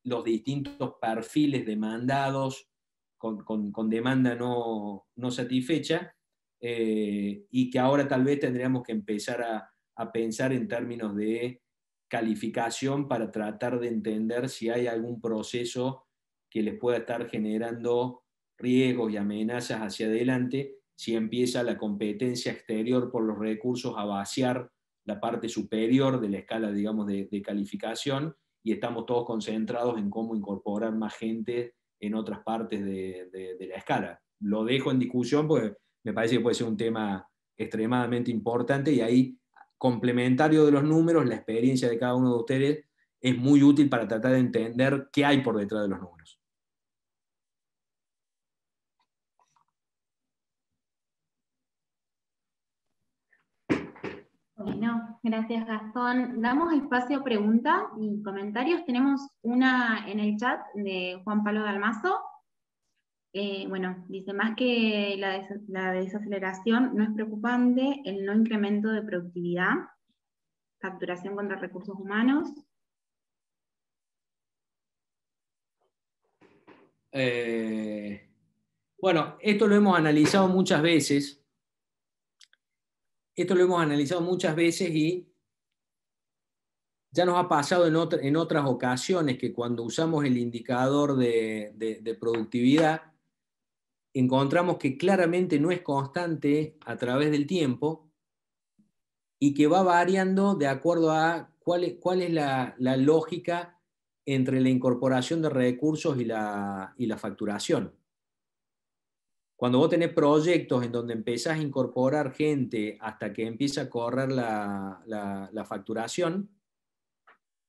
los distintos perfiles demandados con demanda no satisfecha, y que ahora tal vez tendríamos que empezar a pensar en términos de calificación para tratar de entender si hay algún proceso que les pueda estar generando riesgos y amenazas hacia adelante, si empieza la competencia exterior por los recursos a vaciar la parte superior de la escala, digamos, de calificación, y estamos todos concentrados en cómo incorporar más gente en otras partes de la escala. Lo dejo en discusión porque me parece que puede ser un tema extremadamente importante, y ahí, complementario de los números, la experiencia de cada uno de ustedes es muy útil para tratar de entender qué hay por detrás de los números. Bueno, gracias Gastón. Damos espacio a preguntas y comentarios. Tenemos una en el chat de Juan Pablo Dalmazo. Bueno, dice, más que la desaceleración, no es preocupante el no incremento de productividad, facturación contra recursos humanos. Bueno, esto lo hemos analizado muchas veces. Y ya nos ha pasado en otras ocasiones que cuando usamos el indicador de productividad, encontramos que claramente no es constante a través del tiempo y que va variando de acuerdo a cuál es la lógica entre la incorporación de recursos y la facturación. Cuando vos tenés proyectos en donde empezás a incorporar gente hasta que empieza a correr la facturación,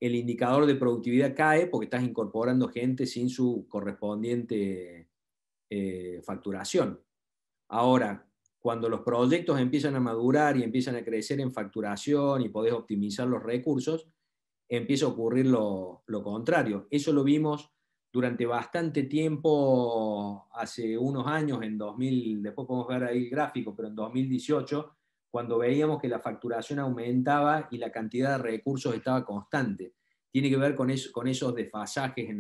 el indicador de productividad cae porque estás incorporando gente sin su correspondiente facturación. Ahora, cuando los proyectos empiezan a madurar y empiezan a crecer en facturación y podés optimizar los recursos, empieza a ocurrir lo contrario. Eso lo vimos durante bastante tiempo, hace unos años, en 2000, después podemos ver ahí el gráfico, pero en 2018, cuando veíamos que la facturación aumentaba y la cantidad de recursos estaba constante. Tiene que ver con esos desfasajes en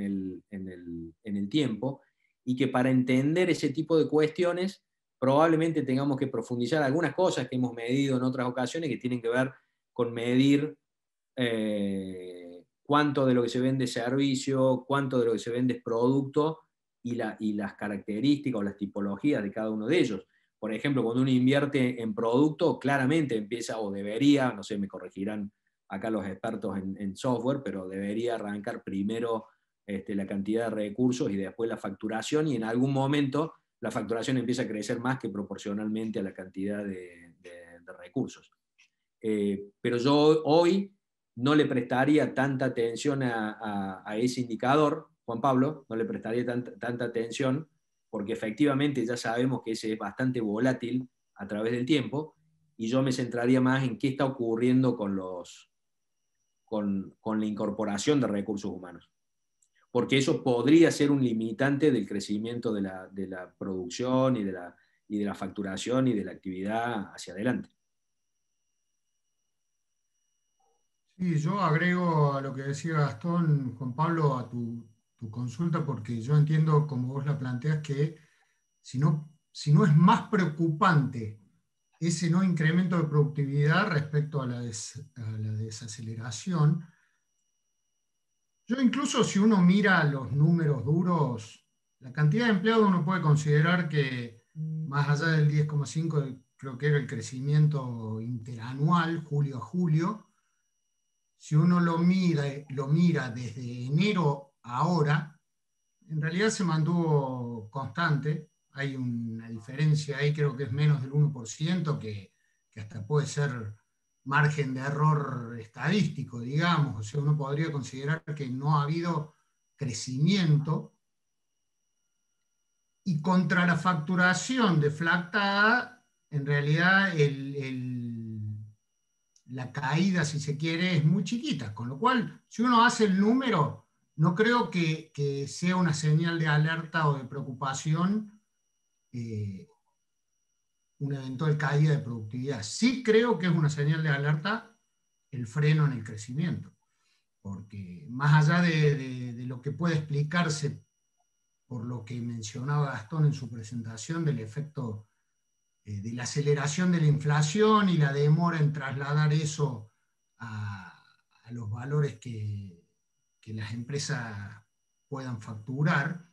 el tiempo, y que para entender ese tipo de cuestiones probablemente tengamos que profundizar algunas cosas que hemos medido en otras ocasiones, que tienen que ver con medir cuánto de lo que se vende es servicio, cuánto de lo que se vende es producto, y las características o las tipologías de cada uno de ellos. Por ejemplo, cuando uno invierte en producto, claramente empieza, o debería, no sé, me corregirán acá los expertos en software, pero debería arrancar primero la cantidad de recursos y después la facturación, y en algún momento la facturación empieza a crecer más que proporcionalmente a la cantidad de recursos. Pero yo hoy no le prestaría tanta atención a ese indicador, Juan Pablo, no le prestaría tanta atención, porque efectivamente ya sabemos que ese es bastante volátil a través del tiempo, y yo me centraría más en qué está ocurriendo con la incorporación de recursos humanos. Porque eso podría ser un limitante del crecimiento de la producción y de la facturación y de la actividad hacia adelante. Sí, yo agrego a lo que decía Gastón, Juan Pablo, a tu consulta, porque yo entiendo, como vos la planteas, que si no es más preocupante ese no incremento de productividad respecto a la desaceleración. Yo incluso si uno mira los números duros, la cantidad de empleados uno puede considerar que más allá del 10,5, creo que era el crecimiento interanual, julio a julio, si uno lo mira desde enero a ahora, en realidad se mantuvo constante. Hay una diferencia ahí, creo que es menos del 1%, que hasta puede ser margen de error estadístico, digamos. O sea, uno podría considerar que no ha habido crecimiento. Y contra la facturación deflactada, en realidad la caída, si se quiere, es muy chiquita. Con lo cual, si uno hace el número, no creo que sea una señal de alerta o de preocupación una eventual caída de productividad. Sí creo que es una señal de alerta el freno en el crecimiento, porque más allá de lo que puede explicarse por lo que mencionaba Gastón en su presentación del efecto de la aceleración de la inflación y la demora en trasladar eso a los valores que las empresas puedan facturar,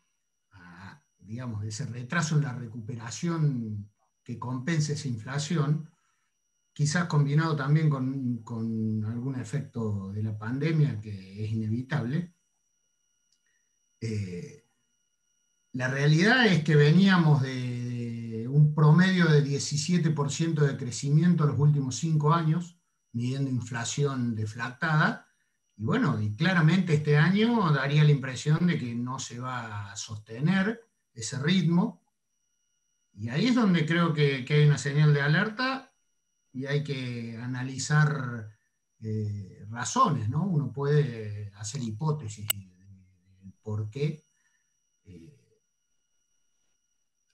digamos, ese retraso en la recuperación que compense esa inflación, quizás combinado también con algún efecto de la pandemia que es inevitable. La realidad es que veníamos de un promedio de 17% de crecimiento en los últimos 5 años, midiendo inflación deflactada, y bueno, y claramente este año daría la impresión de que no se va a sostener ese ritmo, y ahí es donde creo que hay una señal de alerta y hay que analizar razones, ¿no? Uno puede hacer hipótesis del por qué.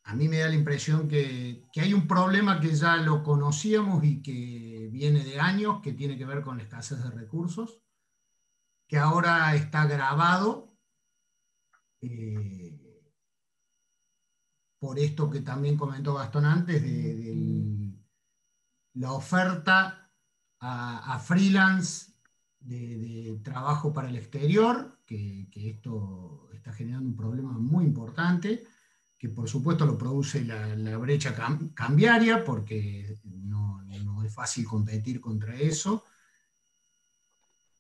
A mí me da la impresión que hay un problema que ya lo conocíamos y que viene de años, que tiene que ver con la escasez de recursos, que ahora está agravado por esto que también comentó Gastón antes, de la oferta a freelance de trabajo para el exterior, que esto está generando un problema muy importante, que por supuesto lo produce la brecha cambiaria, porque no es fácil competir contra eso.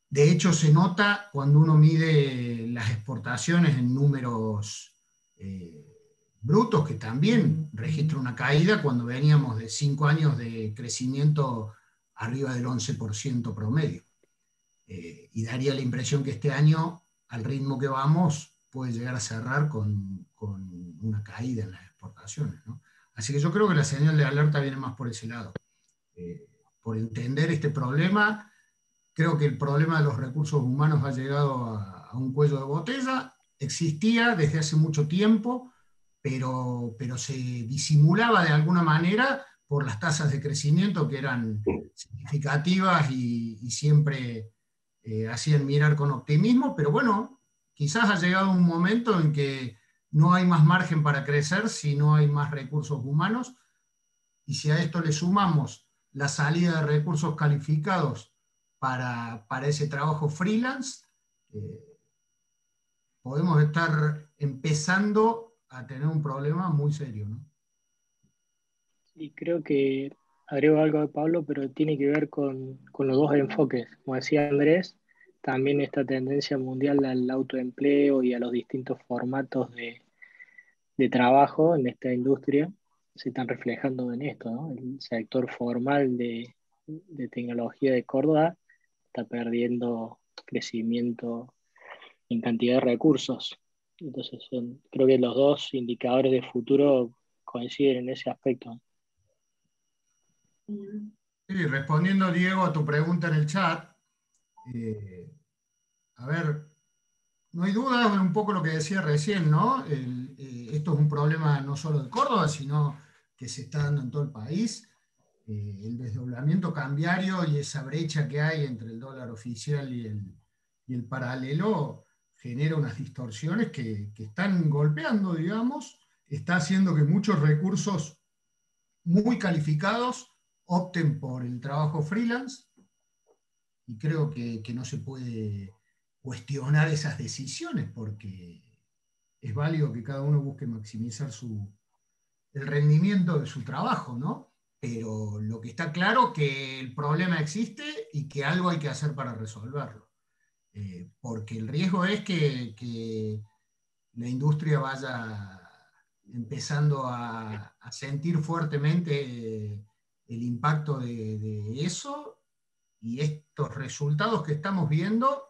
De hecho, se nota cuando uno mide las exportaciones en números brutos, que también registra una caída cuando veníamos de 5 años de crecimiento arriba del 11% promedio. Y daría la impresión que este año, al ritmo que vamos, puede llegar a cerrar con una caída en las exportaciones, ¿no? Así que yo creo que la señal de alerta viene más por ese lado. Por entender este problema, creo que el problema de los recursos humanos ha llegado a un cuello de botella. Existía desde hace mucho tiempo, pero se disimulaba de alguna manera por las tasas de crecimiento que eran significativas y siempre hacían mirar con optimismo, pero bueno, quizás ha llegado un momento en que no hay más margen para crecer si no hay más recursos humanos, y si a esto le sumamos la salida de recursos calificados para ese trabajo freelance, podemos estar empezando a tener un problema muy serio, ¿no? Y creo que agrego algo de Pablo, pero tiene que ver con los dos enfoques. Como decía Andrés, también esta tendencia mundial al autoempleo y a los distintos formatos de trabajo en esta industria se están reflejando en esto, ¿no? El sector formal de tecnología de Córdoba está perdiendo crecimiento en cantidad de recursos. Entonces creo que los dos indicadores de futuro coinciden en ese aspecto. Sí, respondiendo, Diego, a tu pregunta en el chat, a ver, no hay duda de un poco lo que decía recién, ¿no? Esto es un problema no solo de Córdoba, sino que se está dando en todo el país. El desdoblamiento cambiario y esa brecha que hay entre el dólar oficial y el paralelo genera unas distorsiones que están golpeando, digamos, está haciendo que muchos recursos muy calificados opten por el trabajo freelance, y creo que no se puede cuestionar esas decisiones, porque es válido que cada uno busque maximizar el rendimiento de su trabajo, ¿no? Pero lo que está claro es que el problema existe y que algo hay que hacer para resolverlo. Porque el riesgo es que la industria vaya empezando a sentir fuertemente el impacto de eso, y estos resultados que estamos viendo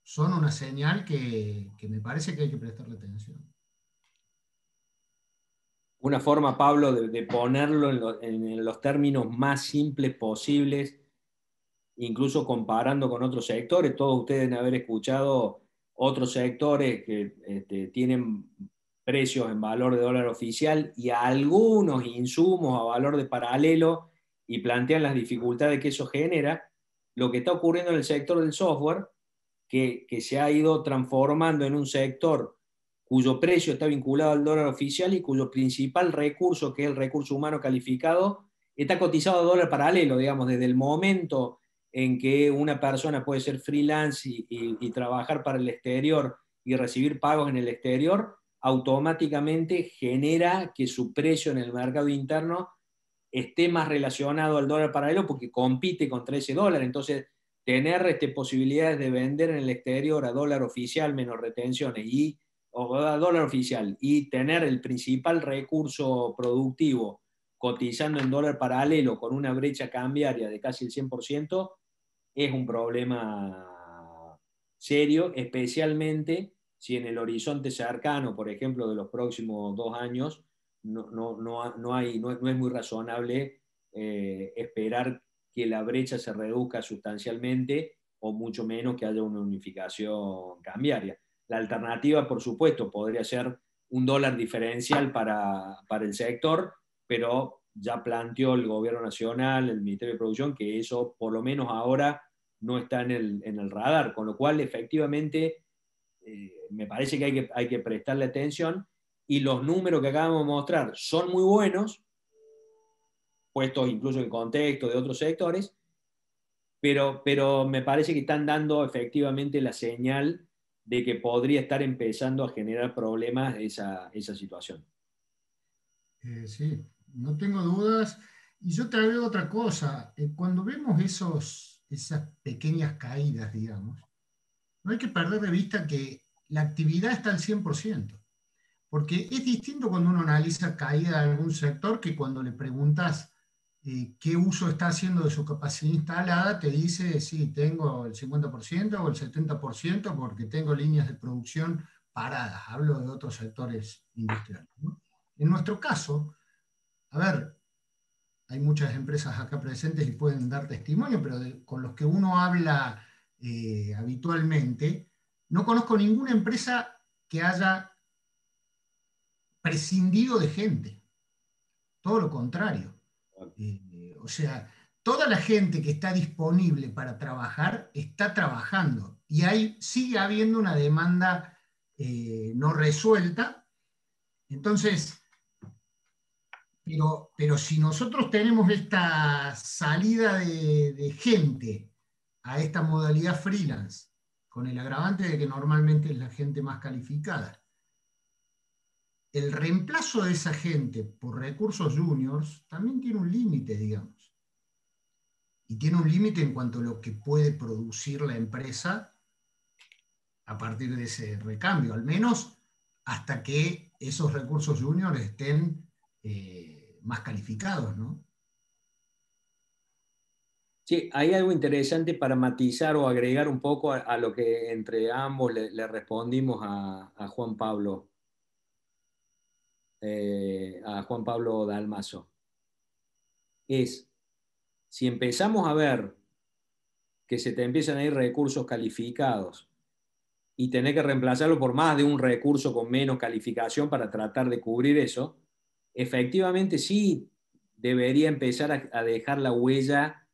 son una señal que me parece que hay que prestarle atención. Una forma, Pablo, de ponerlo en los términos más simples posibles, incluso comparando con otros sectores. Todos ustedes deben haber escuchado otros sectores que tienen precios en valor de dólar oficial y algunos insumos a valor de paralelo, y plantean las dificultades que eso genera. Lo que está ocurriendo en el sector del software, que se ha ido transformando en un sector cuyo precio está vinculado al dólar oficial y cuyo principal recurso, que es el recurso humano calificado, está cotizado a dólar paralelo, digamos, desde el momento en que una persona puede ser freelance y trabajar para el exterior y recibir pagos en el exterior, automáticamente genera que su precio en el mercado interno esté más relacionado al dólar paralelo porque compite contra ese dólar. Entonces, tener posibilidades de vender en el exterior a dólar oficial menos retenciones o a dólar oficial, y tener el principal recurso productivo cotizando en dólar paralelo con una brecha cambiaria de casi el 100%, es un problema serio, especialmente si en el horizonte cercano, por ejemplo, de los próximos 2 años, no es muy razonable esperar que la brecha se reduzca sustancialmente, o mucho menos que haya una unificación cambiaria. La alternativa, por supuesto, podría ser un dólar diferencial para el sector, pero ya planteó el Gobierno Nacional, el Ministerio de Producción, que eso por lo menos ahora no está en el radar, con lo cual efectivamente me parece que hay que prestarle atención, y los números que acabamos de mostrar son muy buenos, puestos incluso en contexto de otros sectores, pero me parece que están dando efectivamente la señal de que podría estar empezando a generar problemas esa situación. Sí, no tengo dudas. Y yo te agrego otra cosa. Cuando vemos esas pequeñas caídas, digamos, no hay que perder de vista que la actividad está al 100%. Porque es distinto cuando uno analiza caída de algún sector que cuando le preguntas qué uso está haciendo de su capacidad instalada, te dice, sí, tengo el 50% o el 70% porque tengo líneas de producción paradas. Hablo de otros sectores industriales, ¿no? En nuestro caso, a ver, hay muchas empresas acá presentes y pueden dar testimonio, pero con los que uno habla habitualmente, no conozco ninguna empresa que haya prescindido de gente. Todo lo contrario. O sea, toda la gente que está disponible para trabajar está trabajando, y sigue habiendo una demanda no resuelta. Entonces, pero si nosotros tenemos esta salida de gente a esta modalidad freelance, con el agravante de que normalmente es la gente más calificada, el reemplazo de esa gente por recursos juniors también tiene un límite, digamos. Y tiene un límite en cuanto a lo que puede producir la empresa a partir de ese recambio, al menos hasta que esos recursos juniors estén más calificados, ¿no? Sí, hay algo interesante para matizar o agregar un poco a lo que entre ambos le respondimos a Juan Pablo. A Juan Pablo Dalmazo. Es, si empezamos a ver que se te empiezan a ir recursos calificados y tener que reemplazarlo por más de un recurso con menos calificación para tratar de cubrir eso, efectivamente sí debería empezar a dejar la huella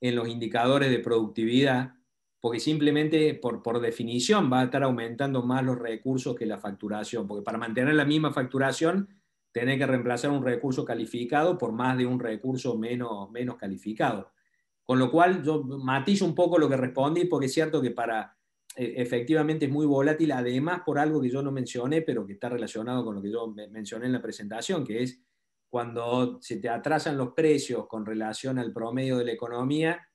en los indicadores de productividad, porque simplemente por definición va a estar aumentando más los recursos que la facturación, porque para mantener la misma facturación tenés que reemplazar un recurso calificado por más de un recurso menos calificado. Con lo cual yo matizo un poco lo que respondí, porque es cierto que efectivamente es muy volátil, además por algo que yo no mencioné, pero que está relacionado con lo que yo mencioné en la presentación, que es cuando se te atrasan los precios con relación al promedio de la economía,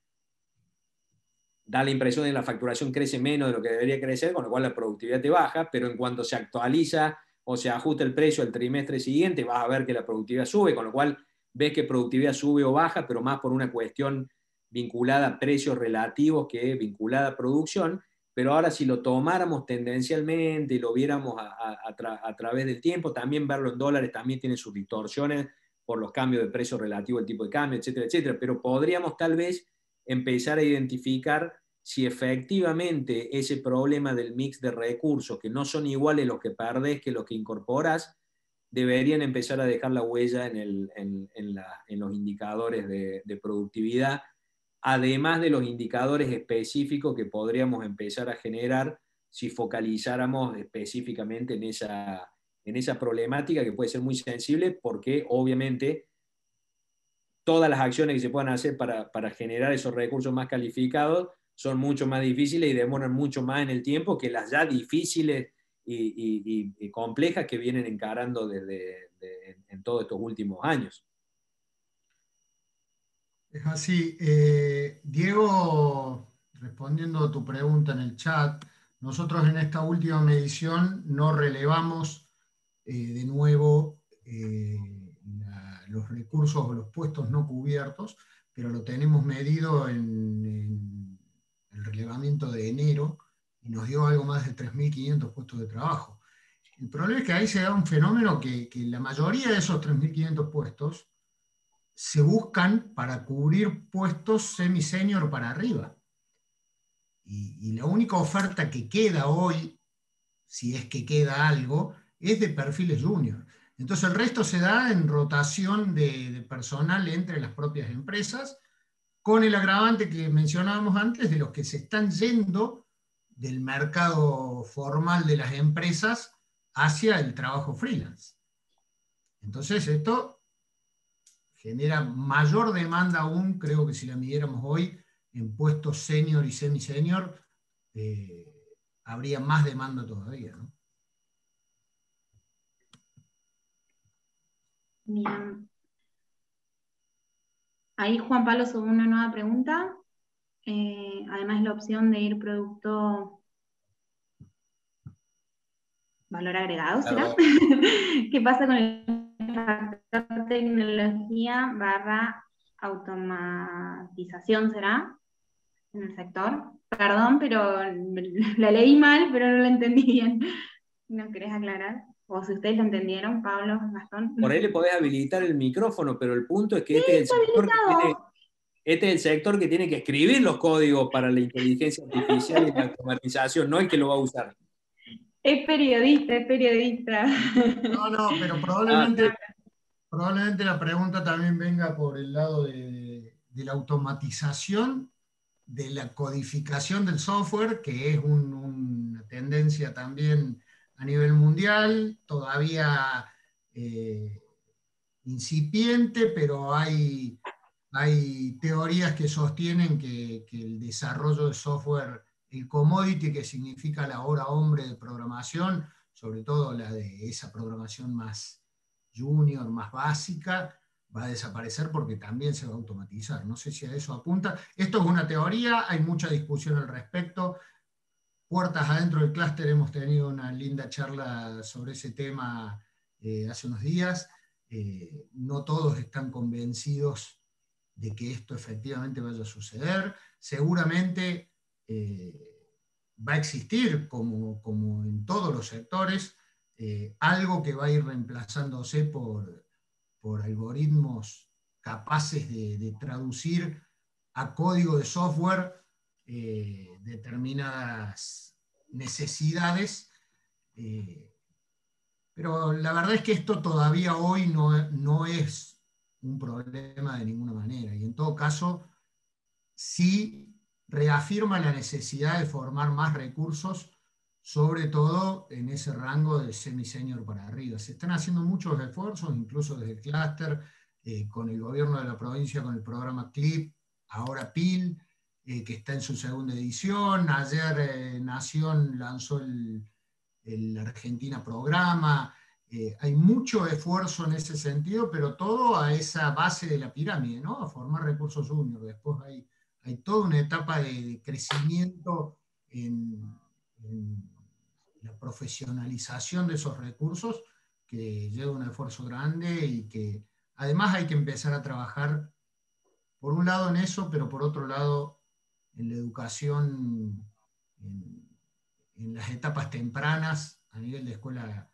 da la impresión de que la facturación crece menos de lo que debería crecer, con lo cual la productividad te baja, pero en cuanto se actualiza o se ajusta el precio al trimestre siguiente, vas a ver que la productividad sube, con lo cual ves que productividad sube o baja, pero más por una cuestión vinculada a precios relativos que vinculada a producción. Pero ahora si lo tomáramos tendencialmente y lo viéramos a través del tiempo, también verlo en dólares también tiene sus distorsiones por los cambios de precio relativo al tipo de cambio, etcétera, etcétera. Pero podríamos tal vez empezar a identificar si efectivamente ese problema del mix de recursos, que no son iguales los que perdés que los que incorporas, deberían empezar a dejar la huella en los indicadores de productividad, además de los indicadores específicos que podríamos empezar a generar si focalizáramos específicamente en esa problemática que puede ser muy sensible, porque obviamente todas las acciones que se puedan hacer para generar esos recursos más calificados son mucho más difíciles y demoran mucho más en el tiempo que las ya difíciles y complejas que vienen encarando en todos estos últimos años. Es así. Diego, respondiendo a tu pregunta en el chat, nosotros en esta última medición no relevamos de nuevo los recursos o los puestos no cubiertos, pero lo tenemos medido en el relevamiento de enero y nos dio algo más de 3.500 puestos de trabajo. El problema es que ahí se da un fenómeno que la mayoría de esos 3.500 puestos se buscan para cubrir puestos semi-senior para arriba. Y la única oferta que queda hoy, si es que queda algo, es de perfiles junior. Entonces el resto se da en rotación de personal entre las propias empresas, con el agravante que mencionábamos antes de los que se están yendo del mercado formal de las empresas hacia el trabajo freelance. Entonces esto genera mayor demanda aún, creo que si la midiéramos hoy, en puestos senior y semi-senior, habría más demanda todavía, ¿no? Bien. Ahí Juan Pablo sobre una nueva pregunta. Además la opción de ir producto valor agregado, ¿será? ¿Qué pasa con el factor tecnología / automatización, será? En el sector. Perdón, pero la leí mal, pero no la entendí bien. ¿No querés aclarar? O si ustedes lo entendieron, Pablo, Gastón. Por ahí le podés habilitar el micrófono, pero el punto es que Sí, este es el sector que tiene que escribir los códigos para la inteligencia artificial y la automatización, no el que lo va a usar. Es periodista, es periodista. No, pero probablemente la pregunta también venga por el lado de la automatización, de la codificación del software, que es una tendencia también a nivel mundial, todavía incipiente, pero hay teorías que sostienen que el desarrollo de software, el commodity que significa la hora hombre de programación, sobre todo la de esa programación más junior, más básica, va a desaparecer porque también se va a automatizar. No sé si a eso apunta. Esto es una teoría, hay mucha discusión al respecto. Puertas adentro del clúster hemos tenido una linda charla sobre ese tema hace unos días. No todos están convencidos de que esto efectivamente vaya a suceder. Seguramente va a existir, como en todos los sectores, algo que va a ir reemplazándose por algoritmos capaces de traducir a código de software determinadas necesidades, pero la verdad es que esto todavía hoy no es un problema de ninguna manera, y en todo caso sí reafirma la necesidad de formar más recursos, sobre todo en ese rango de semi-senior para arriba. Se están haciendo muchos esfuerzos, incluso desde el clúster, con el gobierno de la provincia, con el programa CLIP, ahora PIL, que está en su segunda edición. Ayer Nación lanzó el Argentina Programa. Hay mucho esfuerzo en ese sentido, pero todo a esa base de la pirámide, ¿no? A formar recursos juniors. Después hay toda una etapa de crecimiento en la profesionalización de esos recursos, que lleva un esfuerzo grande y que además hay que empezar a trabajar, por un lado en eso, pero por otro lado en la educación, en las etapas tempranas, a nivel de escuela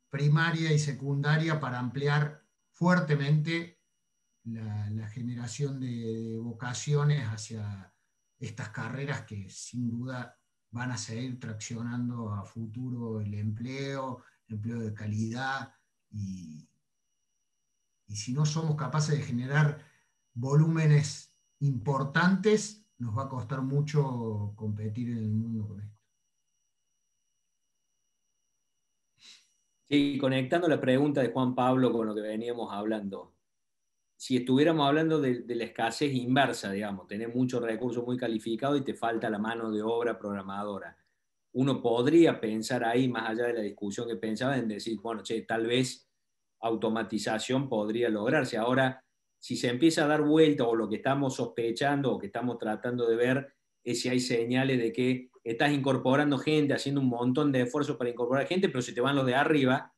primaria y secundaria, para ampliar fuertemente la generación de vocaciones hacia estas carreras que sin duda van a seguir traccionando a futuro el empleo de calidad, y si no somos capaces de generar volúmenes importantes, nos va a costar mucho competir en el mundo con esto. Sí, conectando la pregunta de Juan Pablo con lo que veníamos hablando. Si estuviéramos hablando de la escasez inversa, digamos, tenés muchos recursos muy calificados y te falta la mano de obra programadora, uno podría pensar ahí, más allá de la discusión que pensaba, en decir, bueno, che, tal vez automatización podría lograrse. Ahora, si se empieza a dar vuelta, o lo que estamos sospechando o que estamos tratando de ver, es si hay señales de que estás incorporando gente, haciendo un montón de esfuerzos para incorporar gente, pero se te van los de arriba.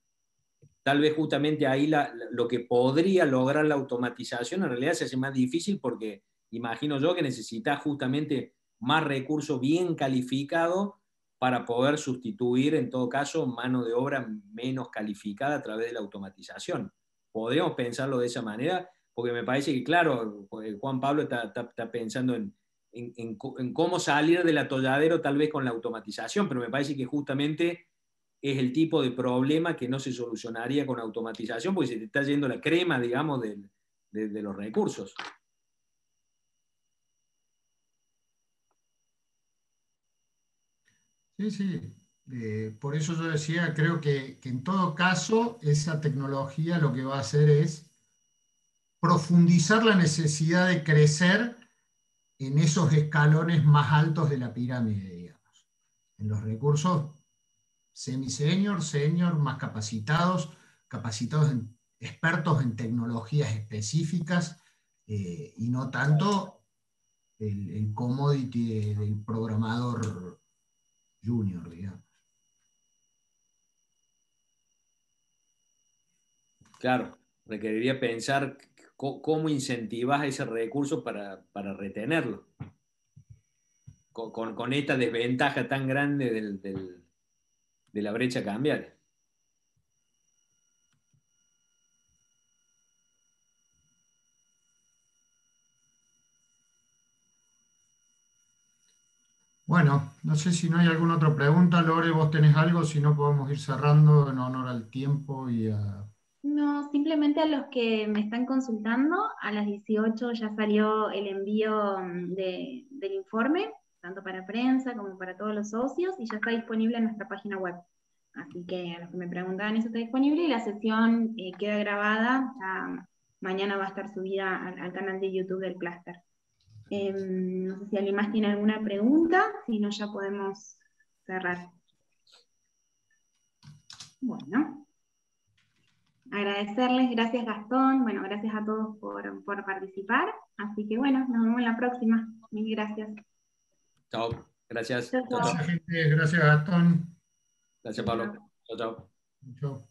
Tal vez justamente ahí lo que podría lograr la automatización en realidad se hace más difícil, porque imagino yo que necesitas justamente más recursos bien calificados para poder sustituir, en todo caso, mano de obra menos calificada a través de la automatización. Podríamos pensarlo de esa manera, porque me parece que, claro, Juan Pablo está pensando en cómo salir del atolladero tal vez con la automatización, pero me parece que justamente es el tipo de problema que no se solucionaría con automatización, porque se te está yendo la crema, digamos, de los recursos. Sí, sí. Por eso yo decía, creo que en todo caso esa tecnología lo que va a hacer es profundizar la necesidad de crecer en esos escalones más altos de la pirámide, digamos. En los recursos semi-senior, senior, más capacitados, expertos en tecnologías específicas, y no tanto el commodity del programador junior, digamos. Claro, requeriría pensar cómo incentivas ese recurso para retenerlo, con esta desventaja tan grande de la brecha cambiaria. Bueno, no sé si no hay alguna otra pregunta. Lore, vos tenés algo, si no podemos ir cerrando en honor al tiempo y a... No, simplemente a los que me están consultando, a las 18 ya salió el envío del informe, tanto para prensa como para todos los socios, y ya está disponible en nuestra página web. Así que a los que me preguntaban, eso está disponible, y la sesión queda grabada, ya mañana va a estar subida al canal de YouTube del clúster. No sé si alguien más tiene alguna pregunta, si no ya podemos cerrar. Bueno. Agradecerles, gracias Gastón, bueno, gracias a todos por participar, así que bueno, nos vemos en la próxima. Mil gracias. Chao, gracias. Chao, chao. Gracias, gente. Gracias, Gastón. Gracias, Pablo. Chao, chao. Chao.